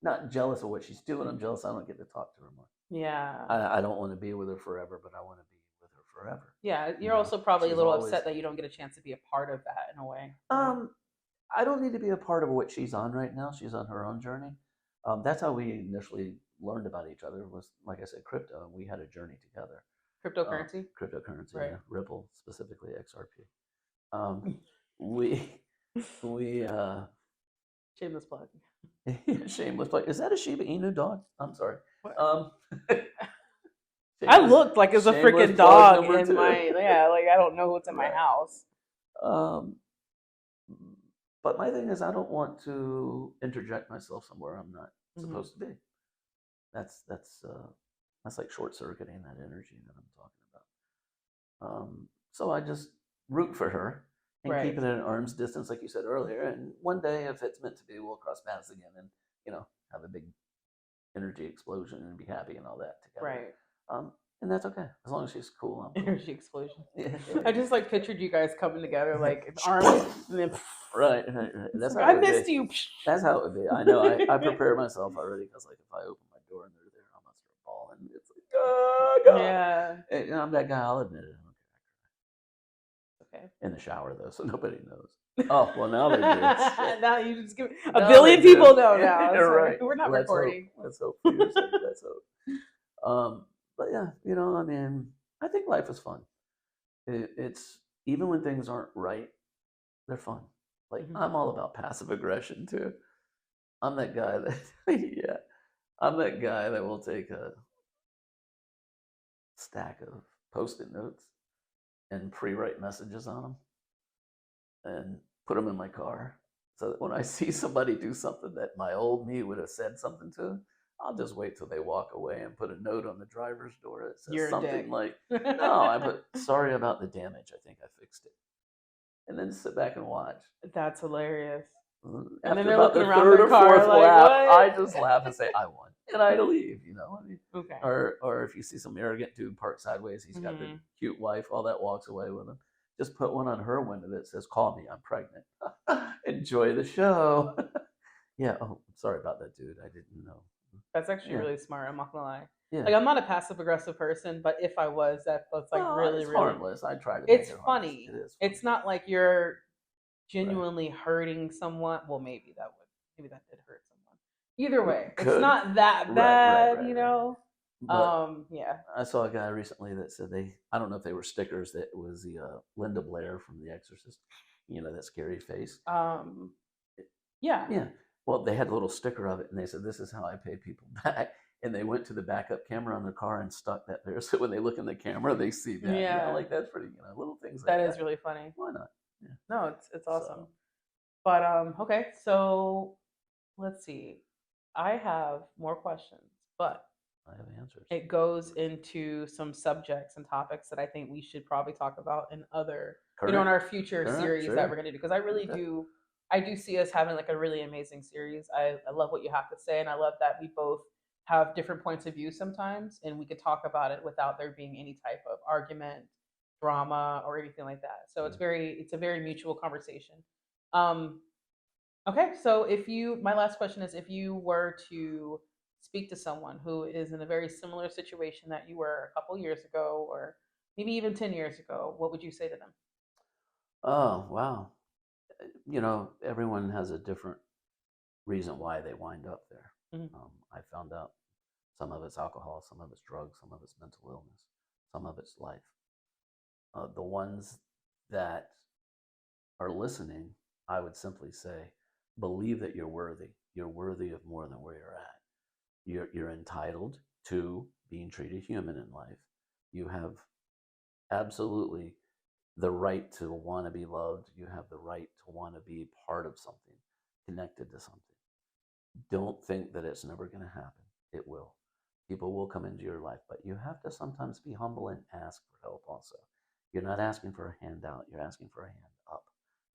Not jealous of what she's doing. I'm jealous I don't get to talk to her more. Yeah. I don't want to be with her forever, but I want to be with her forever. Yeah, You you're know, also probably a she's little always- upset that you don't get a chance to be a part of that in a way. I don't need to be a part of what she's on right now. She's on her own journey. That's how we initially learned about each other. Was like I said, crypto. We had a journey together. Cryptocurrency. Cryptocurrency, Right. yeah. Ripple, specifically XRP. We Shameless plug. shameless play. Is that a Shiba Inu dog? I'm sorry. I looked like it's a shameless freaking plug dog number in 2. my like I don't know what's in my Right. house. But my thing is, I don't want to interject myself somewhere I'm not supposed to be. That's like short circuiting that energy that I'm talking about. So I just root for her and keep it at an arm's distance, like you said earlier. And one day, if it's meant to be, we'll cross paths again and have a big energy explosion and be happy and all that together. Right. And that's okay as long as she's cool. I'm cool. Energy explosion. Yeah. I just like pictured you guys coming together like arms and then Right. That's how I it would missed be. you. That's how it would be. I know. I prepare myself already because, like, if I open my door and they're there, I'm gonna start bawling. It's like, oh God. Yeah. And I'm that guy. I'll admit it. Okay. In the shower though, so nobody knows. Oh well, now they do. Now you just give a Now billion they do. people know now. You're So right. we're not recording. Let's hope. For your sake. Let's hope. But yeah, I mean, I think life is fun. It's even when things aren't right, they're fun. Like I'm all about passive aggression too. I'm that guy that I'm that guy that will take a stack of post-it notes and pre-write messages on them and put them in my car so that when I see somebody do something that my old me would have said something to, I'll just wait till they walk away and put a note on the driver's door that says something like, no, I put, sorry about the damage. I think I fixed it. And then sit back and watch. That's hilarious. After then they're about looking the around third their or car fourth like, lap, what? I just laugh and say, I won. And I leave, I mean, Okay. Or if you see some arrogant dude parked sideways, he's got the cute wife, all that walks away with him. Just put one on her window that says, call me, I'm pregnant. Enjoy the show. Yeah, oh, sorry about that, dude. I didn't know. That's actually really smart, I'm not gonna lie. Yeah. Like I'm not a passive aggressive person, but if I was, that's like really harmless. I try to it's make it funny. It is funny. It's not like you're genuinely hurting someone. Well, maybe that did hurt someone. Either way, it's not that bad, But yeah. I saw a guy recently that said I don't know if they were stickers, that it was the Linda Blair from The Exorcist, that scary face. Yeah. Yeah. Well, they had a little sticker of it, and they said, this is how I pay people back. And they went to the backup camera on their car and stuck that there. So when they look in the camera, they see that. Yeah. Like that's pretty, little things like that. That is really funny. Why not? Yeah. No, it's awesome. But okay, so let's see. I have more questions, but I have answers. It goes into some subjects and topics that I think we should probably talk about in other, in our future series that we're going to do. Because I really do, I do see us having like a really amazing series. I love what you have to say, and I love that we both have different points of view sometimes, and we could talk about it without there being any type of argument, drama, or anything like that. So it's a very mutual conversation. Okay, so my last question is, if you were to speak to someone who is in a very similar situation that you were a couple years ago, or maybe even 10 years ago, what would you say to them? Oh, wow. Everyone has a different reason why they wind up there. I found out some of it's alcohol, some of it's drugs, some of it's mental illness, some of it's life. The ones that are listening, I would simply say, believe that you're worthy. You're worthy of more than where you're at. You're entitled to being treated human in life. You have absolutely the right to want to be loved. You have the right to want to be part of something, connected to something. Don't think that it's never going to happen. It will. People will come into your life, but you have to sometimes be humble and ask for help also. You're not asking for a handout, you're asking for a hand up.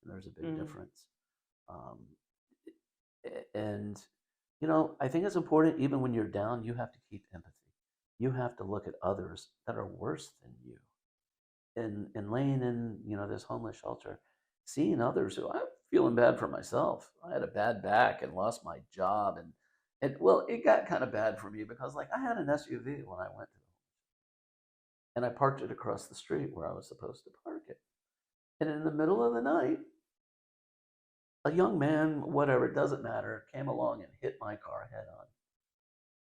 And there's a big difference. And, I think it's important, even when you're down, you have to keep empathy. You have to look at others that are worse than you. And laying in, this homeless shelter, seeing others who I'm feeling bad for myself. I had a bad back and lost my job. Well, it got kind of bad for me because, like, I had an SUV when I went to, and I parked it across the street where I was supposed to park it. And in the middle of the night, a young man, whatever, it doesn't matter, came along and hit my car head on.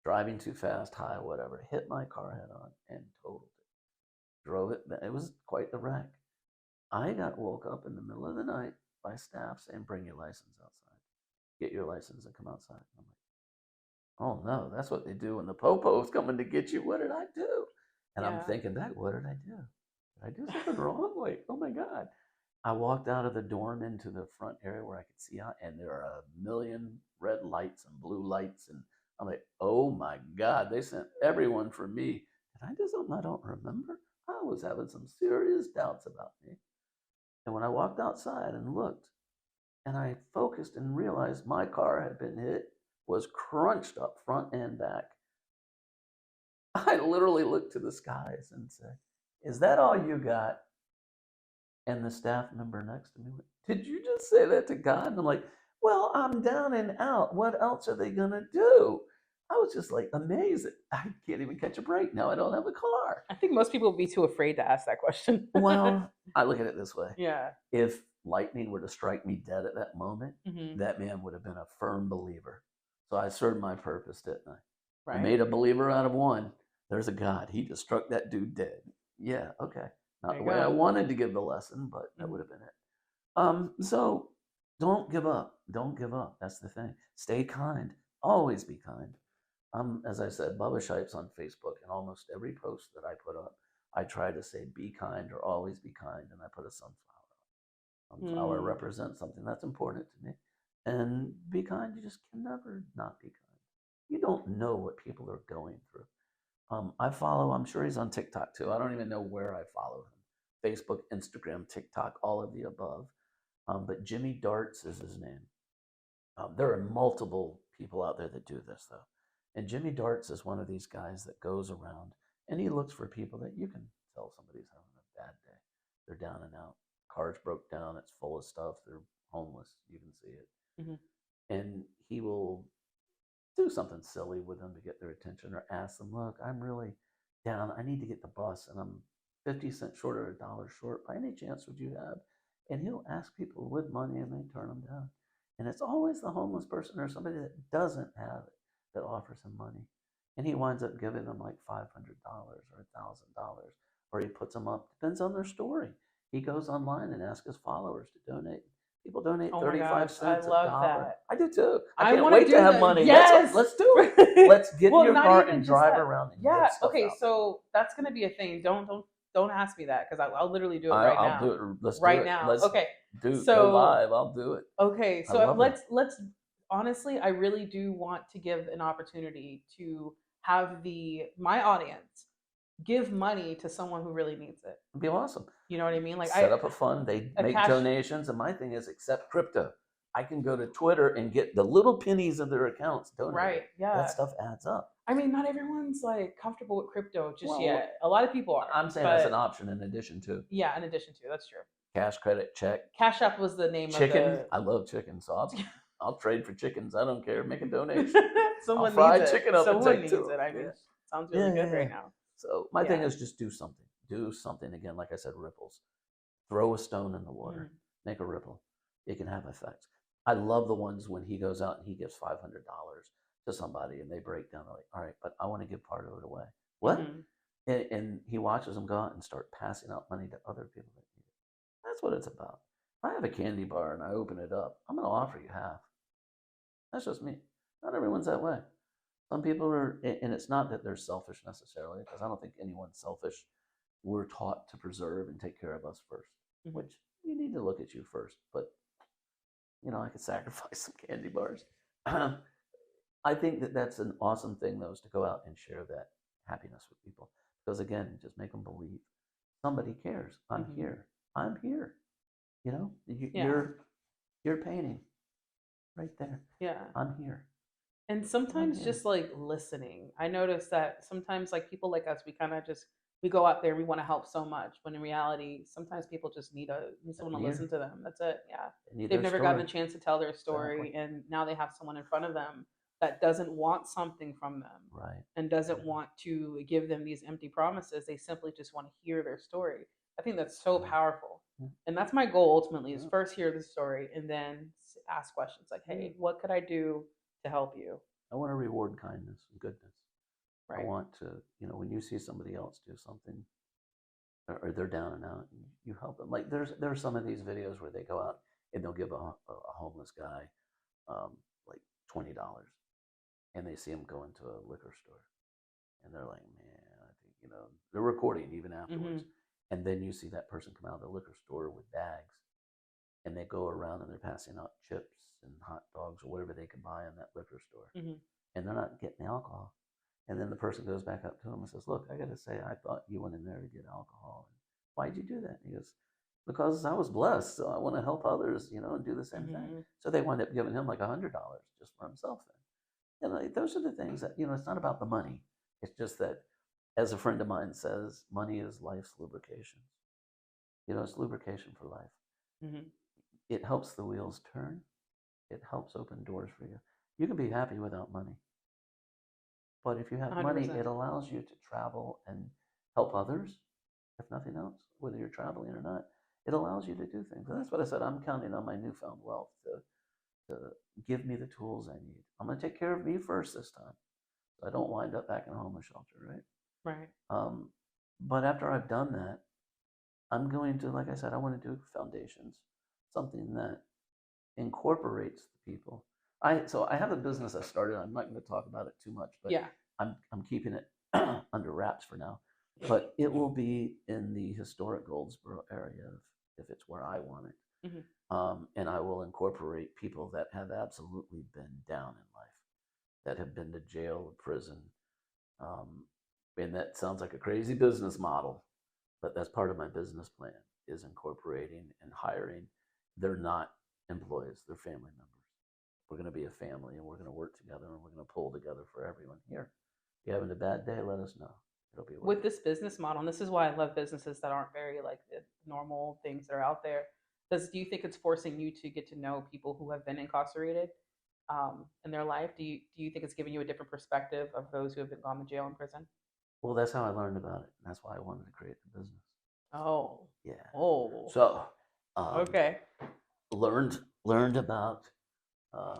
Driving too fast, high, whatever, hit my car head on and totaled it. Drove it. It was quite the wreck. I got woke up in the middle of the night by staff saying, "Bring your license outside. Get your license and come outside." I'm like, "Oh no, that's what they do when the popo's coming to get you. What did I do?" And I'm thinking back, what did I do? Did I do something wrong? Like, oh my God. I walked out of the dorm into the front area where I could see out, and there are a million red lights and blue lights. And I'm like, oh my God, they sent everyone for me. Did I do something I don't remember? I was having some serious doubts about me. And when I walked outside and looked, and I focused and realized my car had been hit, was crunched up front and back, I literally looked to the skies and said, "Is that all you got?" And the staff member next to me went, "Did you just say that to God?" And I'm like, "Well, I'm down and out. What else are they going to do?" I was just like amazed. I can't even catch a break now. I don't have a car. I think most people would be too afraid to ask that question. Well, I look at it this way. Yeah. If lightning were to strike me dead at that moment, Mm-hmm. that man would have been a firm believer. So I served my purpose, didn't I? Right. I made a believer out of one. There's a God. He just struck that dude dead. Yeah, okay. Not the way I wanted to give the lesson, but that would have been it. So don't give up. Don't give up. That's the thing. Stay kind. Always be kind. As I said, Bubba Shipes on Facebook, and almost every post that I put up, I try to say be kind or always be kind, and I put a sunflower. Sunflower represents something that's important to me. And be kind, you just can never not be kind. You don't know what people are going through. I follow, I'm sure he's on TikTok too. I don't even know where I follow him. Facebook, Instagram, TikTok, all of the above. But Jimmy Darts is his name. There are multiple people out there that do this though. And Jimmy Darts is one of these guys that goes around and he looks for people that you can tell somebody's having a bad day. They're down and out. Cars broke down. It's full of stuff. They're homeless. You can see it. Mm-hmm. And he will do something silly with them to get their attention or ask them, "Look, I'm really down. I need to get the bus and I'm 50 cents short or $1 short. By any chance would you have?" And he'll ask people with money and they turn them down. And it's always the homeless person or somebody that doesn't have it that offers him money. And he winds up giving them like $500 or $1,000, or he puts them up. Depends on their story. He goes online and asks his followers to donate. People donate 35 cents, I love $1. that. I do too. I can't wanna wait to have money. Yes. Let's do it. Let's get in your car and drive around and Yeah. give stuff Okay. out. So that's gonna be a thing. Don't ask me that because I'll literally do it right now. I'll do it. Let's right do it. now. Let's okay. do So go live. I'll do it. Okay. So let's honestly, I really do want to give an opportunity to have my audience give money to someone who really needs it. It'd be awesome. You know what I mean? Like set up a fund. They make donations, and my thing is accept crypto. I can go to Twitter and get the little pennies of their accounts donated. Right. Yeah. That stuff adds up. I mean, not everyone's like comfortable with crypto just yet. A lot of people are. I'm saying that's an option in addition to. Yeah, in addition to. That's true. Cash, credit, check. Cash App was the name chicken. of the... I love chicken, so I'll trade for chickens. I don't care. Make a donation. Someone I'll fry needs chicken it. up Someone and needs take it. I mean, sounds really good right now. So my thing is just do something. Do something. Again, like I said, ripples. Throw a stone in the water. Make a ripple. It can have effects. I love the ones when he goes out and he gives $500 to somebody and they break down. They're like, "All right, but I want to give part of it away." What? And he watches them go out and start passing out money to other people that need it. That's what it's about. If I have a candy bar and I open it up, I'm going to offer you half. That's just me. Not everyone's that way. Some people are, and it's not that they're selfish necessarily, because I don't think anyone's selfish. We're taught to preserve and take care of us first, which you need to look at you first. But, I could sacrifice some candy bars. I think that that's an awesome thing, though, is to go out and share that happiness with people. Because, again, just make them believe somebody cares. I'm here. I'm here. You're painting. right there. Yeah. I'm here. And I'm sometimes here. just like listening. I notice that sometimes like people like us, we kind of just we go out there, we want to help so much, when in reality, sometimes people just need someone to listen Here. to them. That's it. Yeah. They need They've their never gotten story. a chance to tell their Exactly. story, and now they have someone in front of them that doesn't want something from them Right. and doesn't want to give them these empty promises. They simply just want to hear their story. I think that's so Yeah. powerful. Yeah. And that's my goal ultimately, is Yeah. first hear the story and then ask questions like, Yeah. "Hey, what could I do to help you?" I want to reward kindness and goodness. I Right. want to, when you see somebody else do something, or they're down and out, and you help them. Like there's some of these videos where they go out and they'll give a homeless guy like $20, and they see him go into a liquor store, and they're like, man, I think they're recording even afterwards, Mhm. and then you see that person come out of the liquor store with bags, and they go around and they're passing out chips and hot dogs or whatever they can buy in that liquor store, Mhm. and they're not getting alcohol. And then the person goes back up to him and says, "Look, I got to say, I thought you went in there to get alcohol. And why'd you do that?" And he goes, "Because I was blessed, so I want to help others, and do the same thing." Mhm. So they wind up giving him like $100 just for himself. Then, those are the things that it's not about the money. It's just that, as a friend of mine says, money is life's lubrication. It's lubrication for life. Mhm. It helps the wheels turn. It helps open doors for you. You can be happy without money. But if you have money, 100%. it allows you to travel and help others, if nothing else, whether you're traveling or not. It allows you to do things. And that's what I said. I'm counting on my newfound wealth to give me the tools I need. I'm going to take care of me first this time, so I don't wind up back in a homeless shelter, right? Right. Um, but after I've done that, I'm going to, like I said, I want to do foundations, something that incorporates the people. I have a business I started. I'm not going to talk about it too much, but Yeah. I'm keeping it under wraps for now. But it will be in the historic Goldsboro area if it's where I want it. Mhm. And I will incorporate people that have absolutely been down in life, that have been to jail or prison. Um, and that sounds like a crazy business model, but that's part of my business plan, is incorporating and hiring. They're not employees, they're family members. We're going to be a family, and we're going to work together, and we're going to pull together for everyone here. If you're having a bad day, let us know. It'll be worth With this business model, and this is why I love businesses that aren't very like the normal things that are out there. Do you think it's forcing you to get to know people who have been incarcerated in their life? Do you think it's giving you a different perspective of those who have been gone to jail and prison? Well, that's how I learned about it. And that's why I wanted to create the business. Oh. Yeah. Oh. So, um, Okay. learned about. Uh,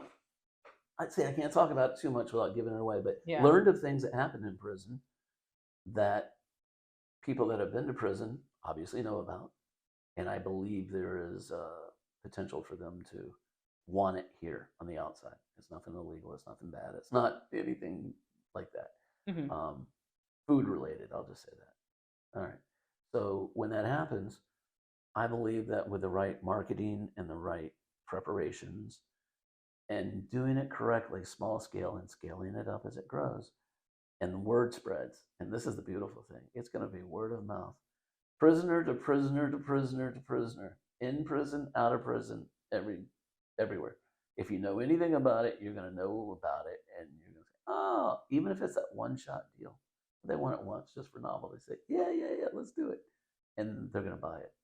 I'd say I can't talk about it too much without giving it away, but Yeah. learned of things that happened in prison that people that have been to prison obviously know about, and I believe there is potential for them to want it here on the outside. It's nothing illegal. It's nothing bad. It's not anything like that. Mhm. Um, Food related. I'll just say that. All right. So when that happens, I believe that with the right marketing and the right preparations and doing it correctly, small scale, and scaling it up as it grows, and the word spreads. And this is the beautiful thing, it's going to be word of mouth. Prisoner to prisoner to prisoner to prisoner, in prison, out of prison, everywhere. If you know anything about it, you're going to know about it, and you're going to say, "Oh," even if it's that one shot deal. They want it once just for novelty. Say, "Yeah, yeah, yeah, let's do it," and they're going to buy it.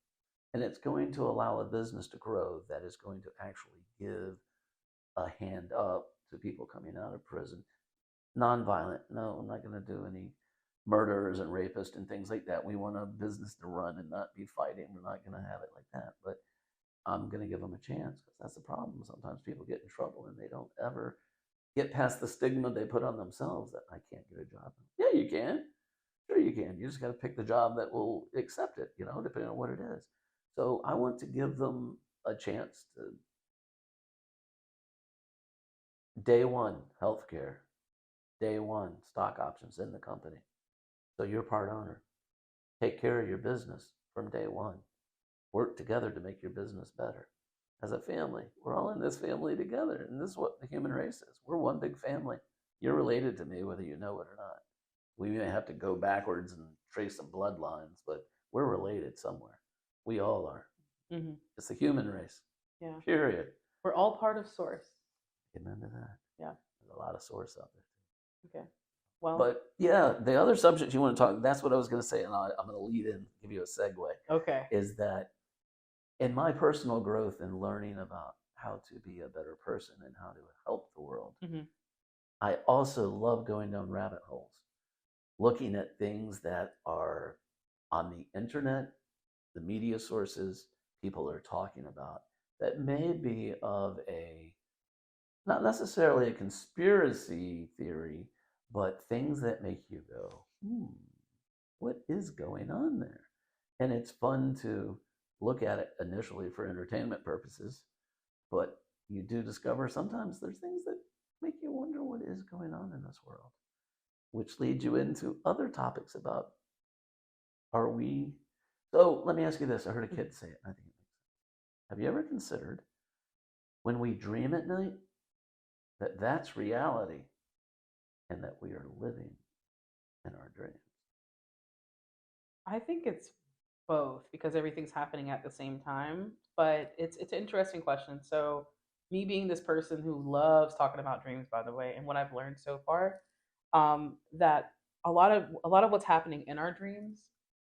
And it's going to allow a business to grow that is going to actually give a hand up to people coming out of prison. Nonviolent. No, I'm not going to do any murderers and rapists and things like that. We want a business to run and not be fighting. We're not going to have it like that. But I'm going to give them a chance, because that's the problem. Sometimes people get in trouble and they don't ever get past the stigma they put on themselves that I can't get a job. Yeah, you can. Sure, you can. You just got to pick the job that will accept it, depending on what it is. So I want to give them a chance to day one healthcare, day one stock options in the company. So you're part owner. Take care of your business from day one. Work together to make your business better. As a family, we're all in this family together. And this is what the human race is. We're one big family. You're related to me, whether you know it or not. We may have to go backwards and trace some bloodlines, but we're related somewhere. We all are. Mhm. It's the human race, Yeah. period. We're all part of source. Getting into that. Yeah. There's a lot of source out there. Okay. Well. But yeah, the other subject you want to talk, that's what I was going to say, and I'm going to lead in, give you a segue. Okay. Is that in my personal growth and learning about how to be a better person and how to help the world, I also love going down rabbit holes, looking at things that are on the internet, the media sources people are talking about that may be of a, not necessarily a conspiracy theory, but things that make you go, what is going on there? And it's fun to look at it initially for entertainment purposes, but you do discover sometimes there's things that make you wonder what is going on in this world, which leads you into other topics about, are we, so let me ask you this. I heard a kid say it, and I think it makes sense. Have you ever considered when we dream at night that that's reality and that we are living in our dreams? I think it's both because everything's happening at the same time. But it's an interesting question. So me being this person who loves talking about dreams, by the way, and what I've learned so far, that a lot of what's happening in our dreams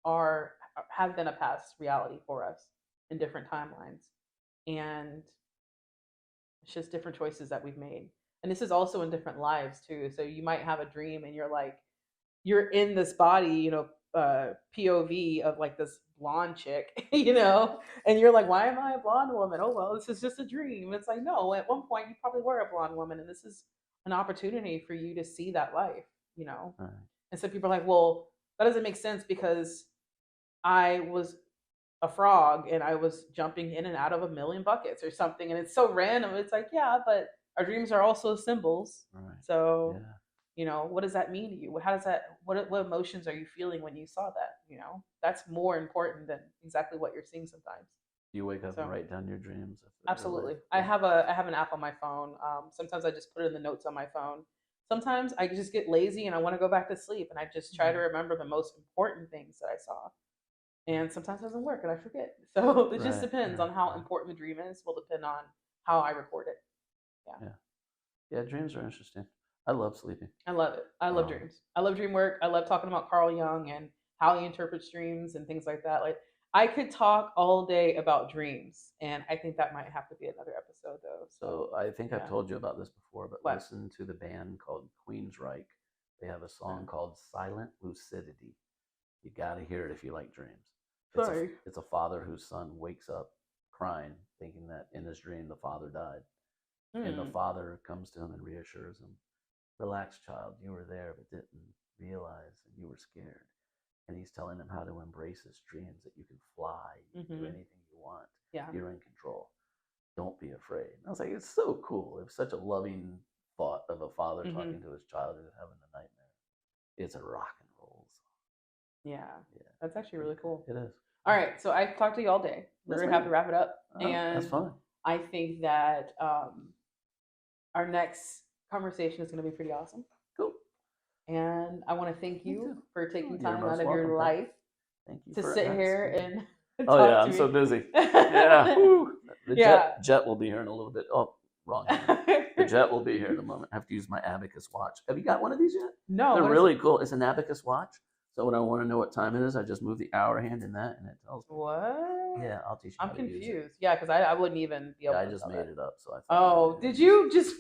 are have been a past reality for us in different timelines, and it's just different choices that we've made. And this is also in different lives too. So you might have a dream and you're like, you're in this body, POV of like this blonde chick, and you're like, why am I a blonde woman? Oh, well, this is just a dream. It's like, no, at one point you probably were a blonde woman, and this is an opportunity for you to see that life, Right. And so people are like, well, that doesn't make sense because I was a frog and I was jumping in and out of a million buckets or something. And it's so random. It's like, yeah, but our dreams are also symbols. Right. So, Yeah. what does that mean to you? How does that, what emotions are you feeling when you saw that? That's more important than exactly what you're seeing sometimes. You wake up and write down your dreams. Absolutely. I have an app on my phone. Sometimes I just put it in the notes on my phone. Sometimes I just get lazy and I want to go back to sleep and I just try to remember the most important things that I saw. And sometimes it doesn't work and I forget. So it just depends on how important the dream is. Will depend on how I record it. Yeah, dreams are interesting. I love sleeping. I love it. I love dreams. I love dream work. I love talking about Carl Jung and how he interprets dreams and things like that. Like I could talk all day about dreams, and I think that might have to be another episode though. So I think I've told you about this before, but listen to the band called Queensryche. They have a song called Silent Lucidity. You got to hear it if you like dreams. It's a father whose son wakes up crying, thinking that in his dream the father died. And the father comes to him and reassures him, relax, child, you were there but didn't realize, and you were scared. And he's telling him how to embrace his dreams, that you can fly, you can do anything you want. You're in control. Don't be afraid. And I was like, it's so cool. It was such a loving thought of a father talking to his child who's having a nightmare. It's a rock and roll song. Yeah. That's actually really cool. It is. All right. So I've talked to you all day. We're going to have to wrap it up. And that's fine. I think that our next conversation is going to be pretty awesome. Cool. And I want to thank you for taking time out of welcome. your life to sit here and oh yeah, I'm so busy. Yeah. The jet will be here in a little bit. Oh, wrong. The jet will be here in a moment. I have to use my abacus watch. Have you got one of these yet? No. They're really cool. It's an abacus watch. So when I want to know what time it is, I just move the hour hand in that, and it tells me. What? Yeah, I'll teach you. I'm confused. Yeah, because I wouldn't even be able. I just made it up, so I. Oh, did you just?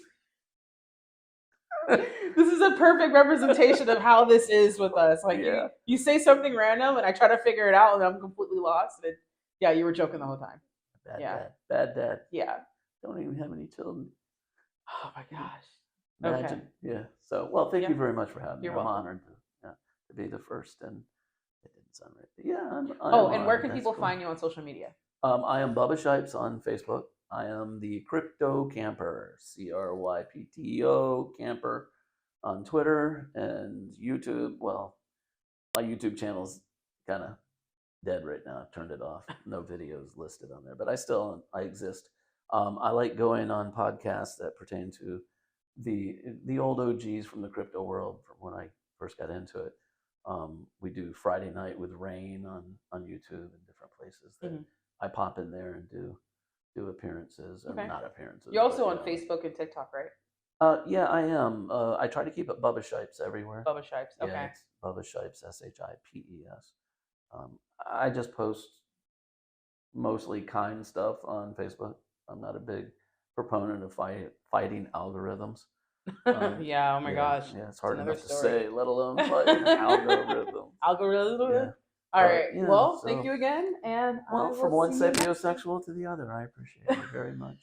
This is a perfect representation of how this is with us. Like you say something random, and I try to figure it out, and I'm completely lost. And you were joking the whole time. Bad dad. Yeah. Don't even have any children. Oh my gosh. Imagine. Okay. Yeah. So, well, thank you very much for having me. You're welcome. I'm honored to be the first, and it didn't sound right. But yeah, I'm and where can people find you on social media? I am Bubba Shipes on Facebook. I am the Crypto Camper, CRYPTO Camper on Twitter and YouTube. Well, my YouTube channel's kind of dead right now. I've turned it off. No videos listed on there, but I exist. I like going on podcasts that pertain to the old OGs from the crypto world from when I first got into it. We do Friday Night with Rain on YouTube and different places that I pop in there and do do appearances and Okay. not appearances. You're also but, on Facebook and TikTok, right? Yeah, I am. I try to keep it Bubba Shipes everywhere. Bubba Shipes. Yeah, Okay. it's Bubba Shipes, SHIPES. I just post mostly kind stuff on Facebook. I'm not a big proponent of fighting algorithms. Yeah. Oh my gosh. Yeah, it's hard another enough to story. say, let alone fighting algorithms. Algorithm. Yeah. All right. Yeah, well, so, thank you again, and I well, will from one see you next time. sapiosexual to the other, I appreciate it very much.